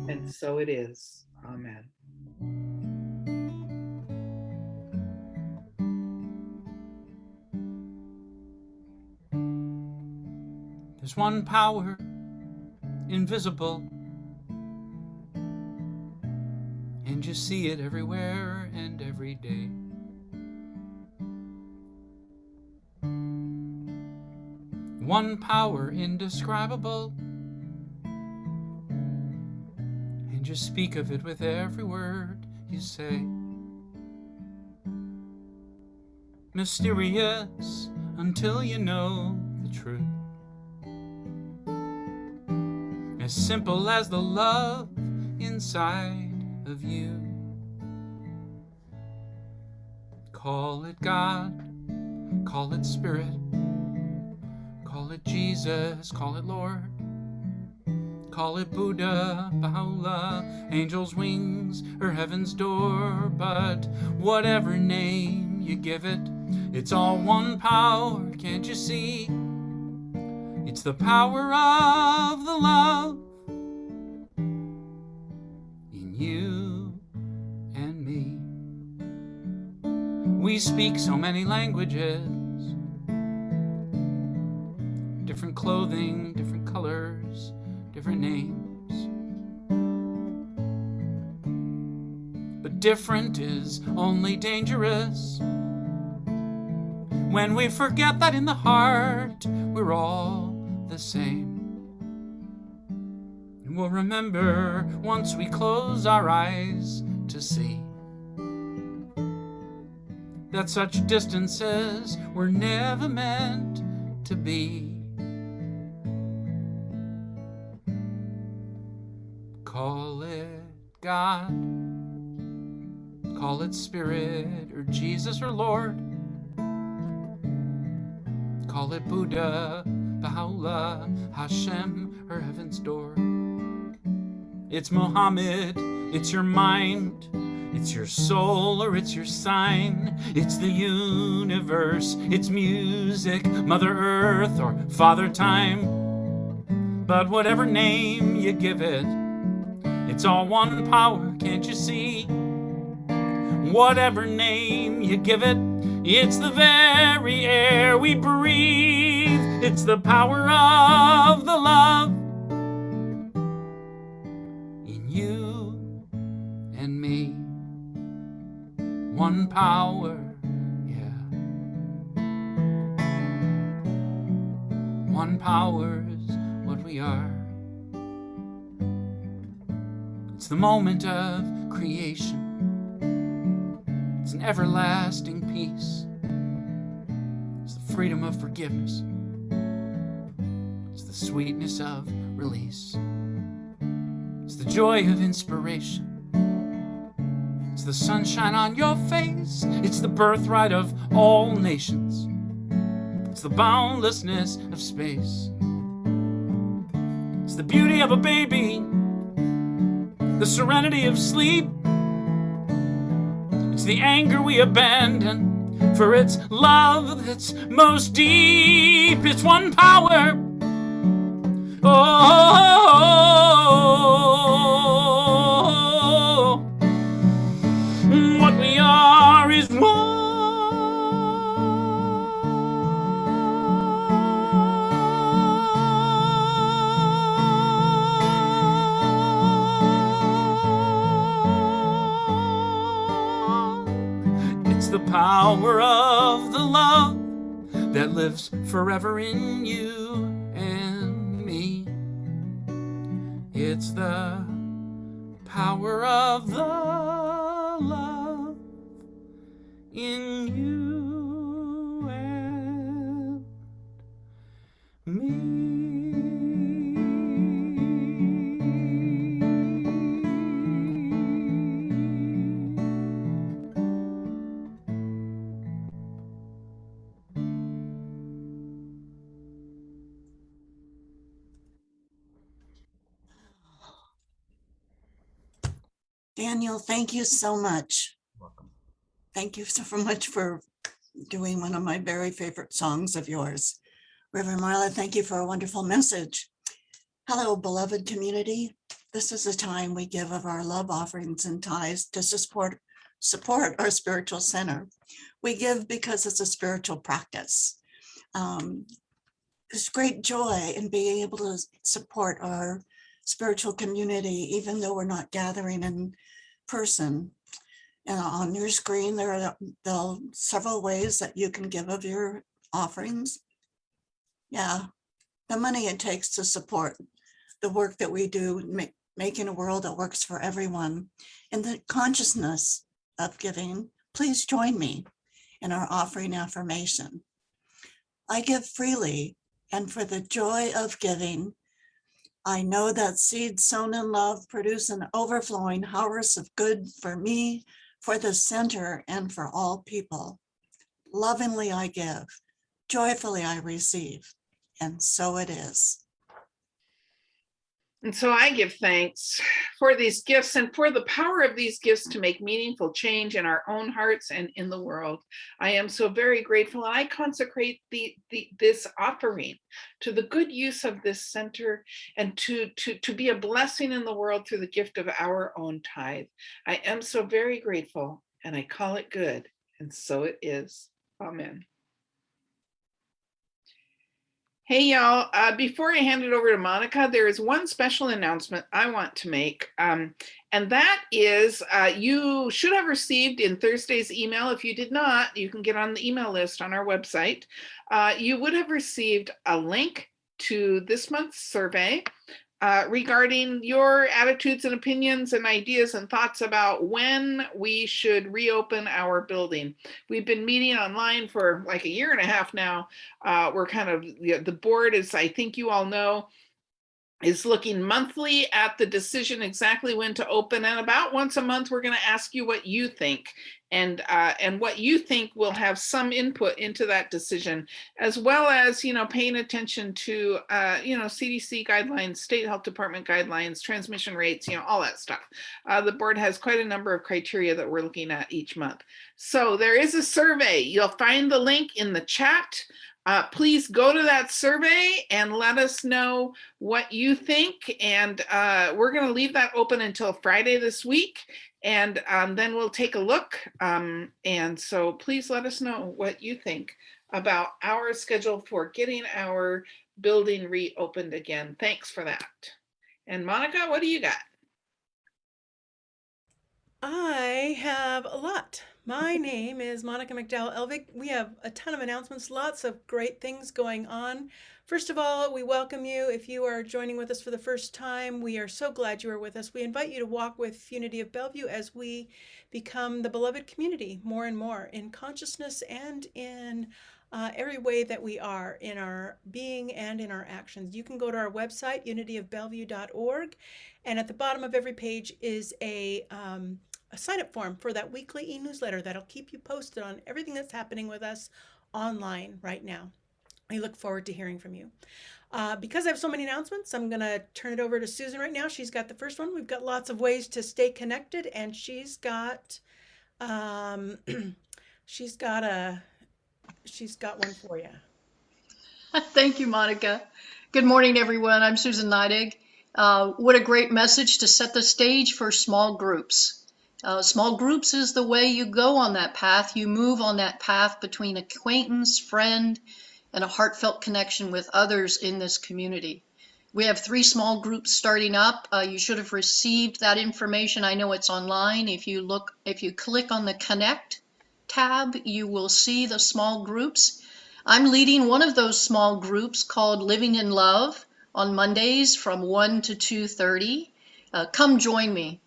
And so it is. Amen. There's one power, invisible, and you see it everywhere and every day. One power indescribable, and you speak of it with every word you say. Mysterious until you know the truth. As simple as the love inside of you. Call it God, call it Spirit, call it Jesus, call it Lord, call it Buddha, Baha'u'llah, angels' wings, or heaven's door. But whatever name you give it, it's all one power, can't you see? It's the power of the love in you and me. We speak so many languages, different clothing, different colors, different names. But different is only dangerous when we forget that in the heart we're all the same. And we'll remember once we close our eyes to see that such distances were never meant to be. Call it God, call it Spirit, or Jesus, or Lord. Call it Buddha, Baha'u'llah, Hashem, or heaven's door. It's Muhammad, it's your mind, it's your soul, or it's your sign. It's the universe, it's music, Mother Earth, or Father Time. But whatever name you give it, it's all one power, can't you see? Whatever name you give it, It's the very air we breathe. It's the power of the love in you and me. One power, yeah. One power's what we are. It's the moment of creation. It's an everlasting peace. It's the freedom of forgiveness. It's the sweetness of release. It's the joy of inspiration. It's the sunshine on your face. It's the birthright of all nations. It's the boundlessness of space. It's the beauty of a baby, the serenity of sleep. It's the anger we abandon, for it's love that's most deep. It's one power. Oh, what we are is one. It's the power of the love that lives forever in you and me. It's the power of the love in you and me. Daniel, thank you so much. Welcome. Thank you so much for doing one of my very favorite songs of yours. Reverend Marla, thank you for a wonderful message. Hello, beloved community. This is a time we give of our love offerings and tithes to support our spiritual center. We give because it's a spiritual practice. There's great joy in being able to support our spiritual community, even though we're not gathering in person. And on your screen, there are several ways that you can give of your offerings. Yeah, the money it takes to support the work that we do, making a world that works for everyone. And the consciousness of giving, please join me in our offering affirmation. I give freely, and for the joy of giving, I know that seeds sown in love produce an overflowing harvest of good for me, for the center, and for all people. Lovingly I give, joyfully I receive, and so it is. And so I give thanks for these gifts and for the power of these gifts to make meaningful change in our own hearts and in the world. I am so very grateful. I consecrate this offering to the good use of this center and to be a blessing in the world through the gift of our own tithe. I am so very grateful, and I call it good, and so it is. Amen. Hey, y'all, before I hand it over to Monica, there is one special announcement I want to make. And that is you should have received in Thursday's email. If you did not, you can get on the email list on our website. You would have received a link to this month's survey regarding your attitudes and opinions and ideas and thoughts about when we should reopen our building. We've been meeting online for like a year and a half now. We're kind of, the board, as I think you all know, is looking monthly at the decision exactly when to open, and about once a month we're going to ask you what you think, and what you think will have some input into that decision, as well as paying attention to CDC guidelines, state health department guidelines, transmission rates, all that stuff. The board has quite a number of criteria that we're looking at each month. So there is a survey. You'll find the link in the chat. Please go to that survey and let us know what you think. And we're going to leave that open until Friday this week. And then we'll take a look. And so please let us know what you think about our schedule for getting our building reopened again. Thanks for that. And Monica, what do you got? I have a lot. My name is Monica McDowell Elvig. We have a ton of announcements, lots of great things going on. First of all, we welcome you. If you are joining with us for the first time, we are so glad you are with us. We invite you to walk with Unity of Bellevue as we become the beloved community more and more in consciousness and in every way that we are in our being and in our actions. You can go to our website, unityofbellevue.org, and at the bottom of every page is a sign-up form for that weekly e-newsletter that'll keep you posted on everything that's happening with us online right now. I look forward to hearing from you. Because I have so many announcements, I'm going to turn it over to Susan right now. She's got the first one. We've got lots of ways to stay connected, and she's got she's got one for you. Thank you, Monica. Good morning, everyone. I'm Susan Neidig. What a great message to set the stage for small groups. Small groups is the way you go on that path. You move on that path between acquaintance, friend, and a heartfelt connection with others in this community. We have 3 small groups starting up. You should have received that information. I know it's online. If you click on the Connect tab, you will see the small groups. I'm leading one of those small groups called Living in Love on Mondays from 1 to 2:30. Come join me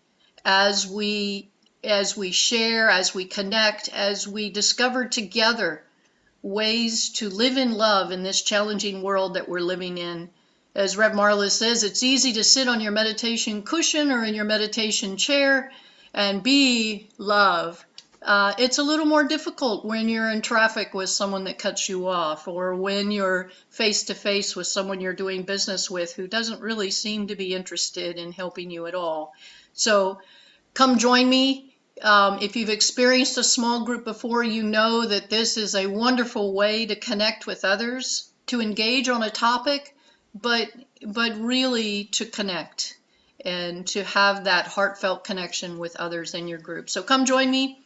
as we share, as we connect, as we discover together ways to live in love in this challenging world that we're living in. As Rev Marla says, it's easy to sit on your meditation cushion or in your meditation chair and be love. It's a little more difficult when you're in traffic with someone that cuts you off, or when you're face to face with someone you're doing business with who doesn't really seem to be interested in helping you at all. So come join me. If you've experienced a small group before, you know that this is a wonderful way to connect with others, to engage on a topic, but really to connect and to have that heartfelt connection with others in your group. So come join me.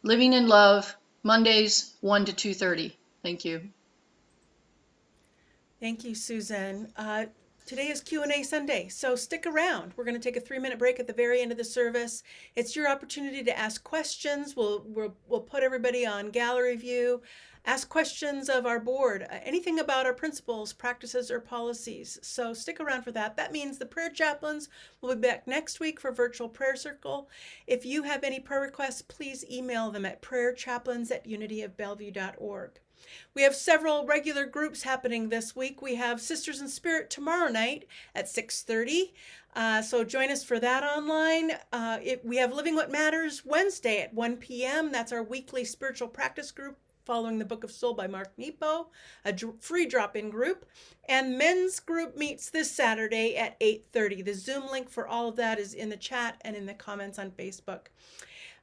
Living in Love, Mondays, 1 to 2:30. Thank you. Thank you, Susan. Today is Q&A Sunday, so stick around. We're going to take a 3-minute break at the very end of the service. It's your opportunity to ask questions. We'll put everybody on gallery view. Ask questions of our board, anything about our principles, practices, or policies. So stick around for that. That means the prayer chaplains will be back next week for virtual prayer circle. If you have any prayer requests, please email them at prayerchaplains@unityofbellevue.org. We have several regular groups happening this week. We have Sisters in Spirit tomorrow night at 6:30. So join us for that online. We have Living What Matters Wednesday at 1 p.m. That's our weekly spiritual practice group following the Book of Soul by Mark Nepo, a free drop-in group. And men's group meets this Saturday at 8:30. The Zoom link for all of that is in the chat and in the comments on Facebook.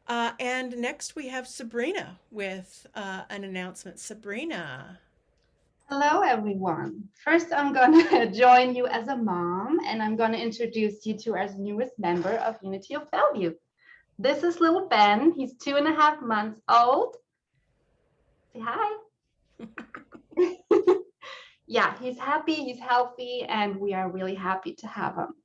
And next we have Sabrina with an announcement. Sabrina. Hello, everyone. First, I'm going to join you as a mom, and I'm going to introduce you to our newest member of Unity of Bellevue. This is little Ben. He's 2.5 months old. Say hi. Yeah, he's happy, he's healthy, and we are really happy to have him.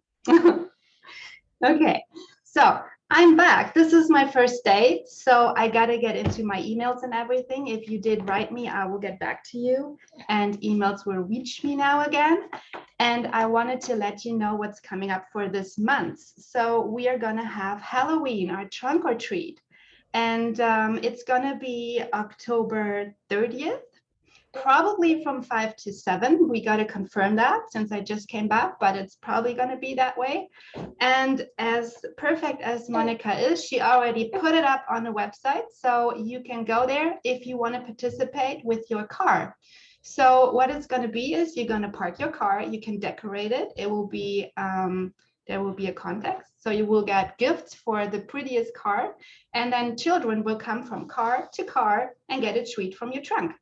Okay, so I'm back. This is my first day, so I gotta get into my emails and everything. If you did write me, I will get back to you, and emails will reach me now again. And I wanted to let you know what's coming up for this month. So we are gonna have Halloween, our trunk or treat. And it's gonna be October 30th, probably from 5 to 7. We got to confirm that since I just came back, but it's probably going to be that way. And as perfect as Monica is, she already put it up on the website. So you can go there if you want to participate with your car. So what it's going to be is you're going to park your car. You can decorate it. It will be there will be a context. So you will get gifts for the prettiest car. And then children will come from car to car and get a treat from your trunk.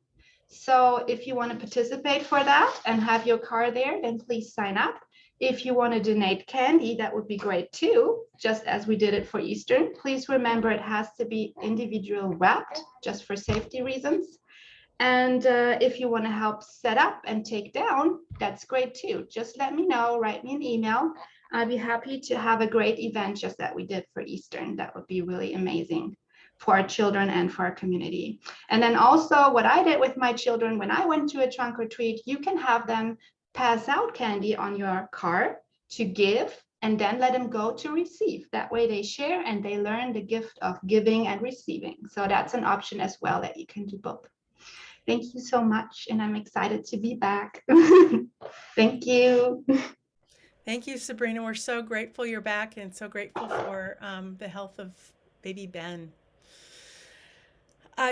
So if you want to participate for that and have your car there, then please sign up. If you want to donate candy, that would be great too, just as we did it for Easter. Please remember it has to be individual wrapped, just for safety reasons. And if you want to help set up and take down, that's great too. Just let me know, write me an email. I'd be happy to have a great event just that we did for Easter. And that would be really amazing for our children and for our community. And then also what I did with my children when I went to a trunk or treat, you can have them pass out candy on your card to give and then let them go to receive. That way they share and they learn the gift of giving and receiving. So that's an option as well that you can do both. Thank you so much. And I'm excited to be back. Thank you. Thank you, Sabrina. We're so grateful you're back and so grateful for the health of baby Ben.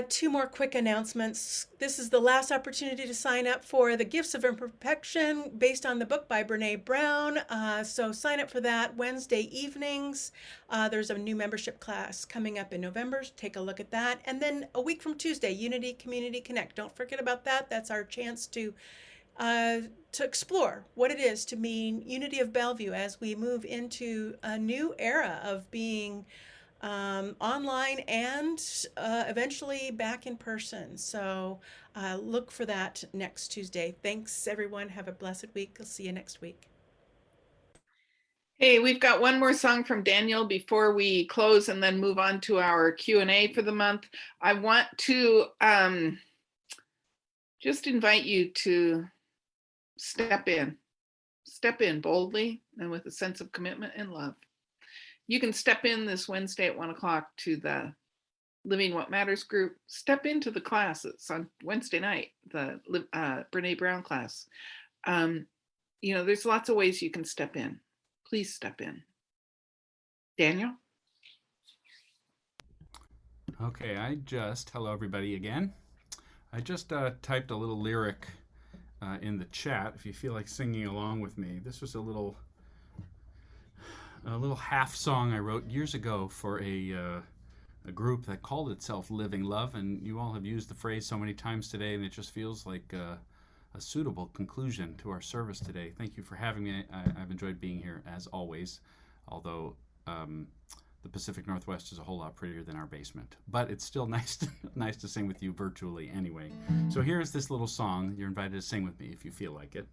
Two more quick announcements. This is the last opportunity to sign up for the Gifts of Imperfection based on the book by Brene Brown. So sign up for that Wednesday evenings. There's a new membership class coming up in November. Take a look at that. And then a week from Tuesday, Unity Community Connect. Don't forget about that. That's our chance to explore what it is to mean Unity of Bellevue as we move into a new era of being online and eventually back in person. So look for that next Tuesday. Thanks, everyone. Have a blessed week. I'll see you next week. Hey, we've got one more song from Daniel before we close and then move on to our Q&A for the month. I want to just invite you to step in boldly and with a sense of commitment and love. You can step in this Wednesday at 1 o'clock to the Living What Matters group. Step into the classes on Wednesday night, the Brene Brown class. There's lots of ways you can step in. Please step in. Daniel? Okay, hello everybody again. I just typed a little lyric in the chat if you feel like singing along with me. This was a little half song I wrote years ago for a group that called itself Living Love, and you all have used the phrase so many times today, and it just feels like a suitable conclusion to our service today. Thank you for having me. I've enjoyed being here as always, although the Pacific Northwest is a whole lot prettier than our basement. But it's still nice to sing with you virtually anyway. So here's this little song. You're invited to sing with me if you feel like it.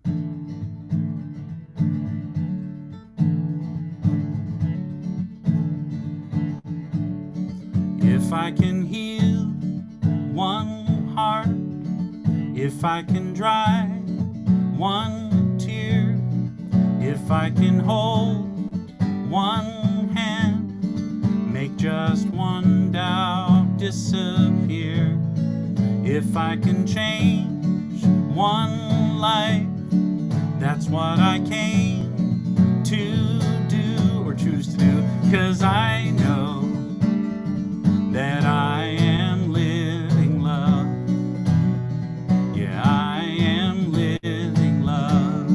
If I can heal one heart, if I can dry one tear, if I can hold one hand, make just one doubt disappear, if I can change one life, that's what I came to do or choose to do, 'cause I know that I am living love. Yeah, I am living love.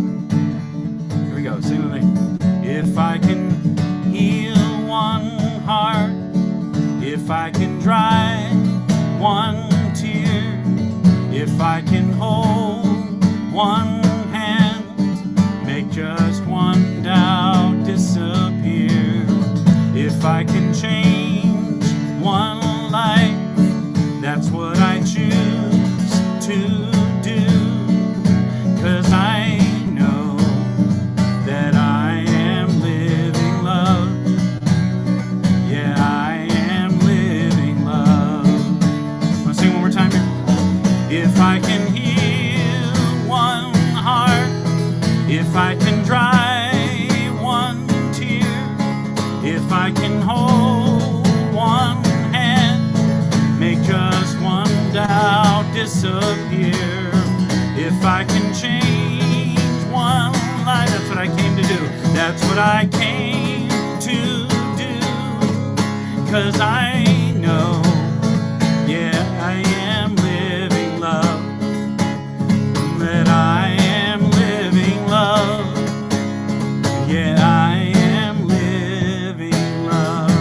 Here we go, sing with me. If I can heal one heart, if I can dry one tear, if I can hold one hand, make just one doubt disappear, if I can change one life, that's what I choose to do, 'cause I know that I am living love. Yeah, I am living love. Wanna sing one more time here? If I can heal one heart, if I can dry one tear, if I can hold one hand, make just one doubt disappear, if I can change one life, that's what I came to do, that's what I came to do, 'cause I know, yeah, I am living love, that I am living love, yeah, I am living love.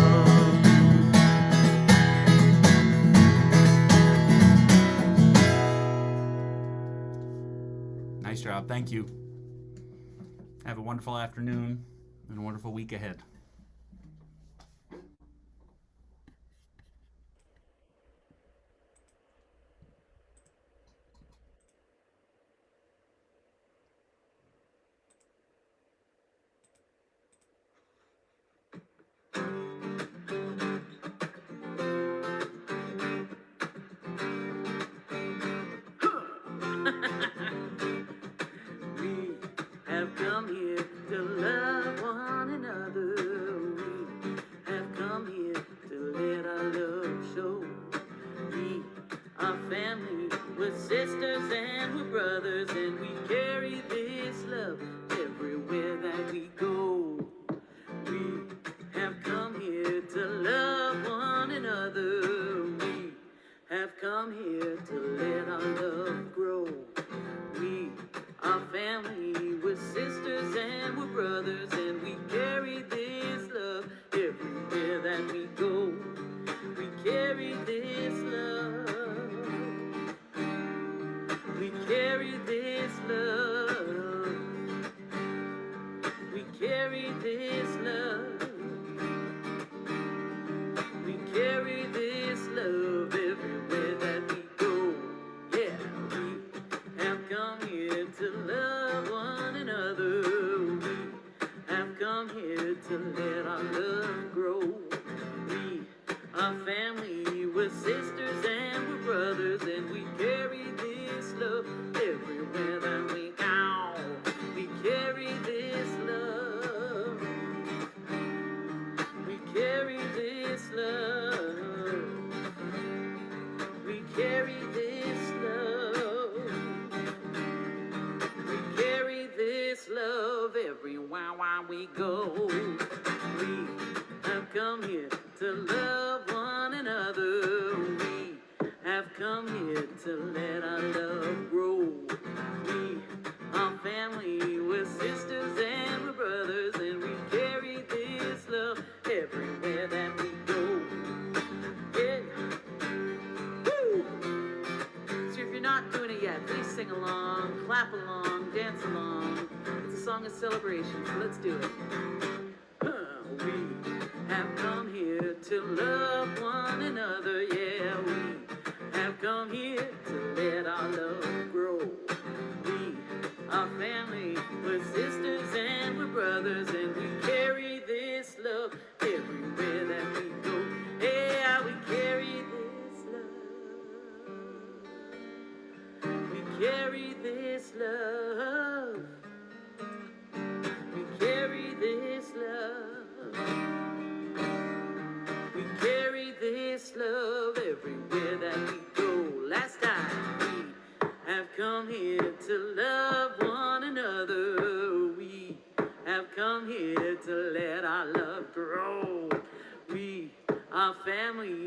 Nice job, thank you. Have a wonderful afternoon and a wonderful week ahead. We have come here to love one another. We have come here to let our love show. We are family, we're sisters and we're brothers, and we carry this love everywhere that we go. We have come here to love one another. We have come here to let our love grow. We are family, we're sisters and we're brothers, and we carry this love everywhere that we go. We carry this love. We carry this love. We carry this love. We carry this love everywhere that we go. Yeah, we have come here to love one another. We have come here to let our love grow. We are family, we're sisters and we're brothers, and we carry this love everywhere that we go. We carry this love. We carry this love. We carry this love. We carry this love everywhere we go. We have come here to love one another. We have come here to let our love grow. We are family, we're sisters and we're brothers, and we carry this love everywhere that we go. Yeah. Woo! So if you're not doing it yet, please sing along, clap along, dance along. It's a song of celebration, so let's do it. We have come here to love one another, yeah. We have come here to let our love grow. We are family, we're sisters and we're brothers, and we carry this love everywhere that we go. Yeah, we carry this love. We carry this love. We carry this love. We carry this love everywhere that we go. Last time we have come here to love one another. We have come here to let our love grow. We are family,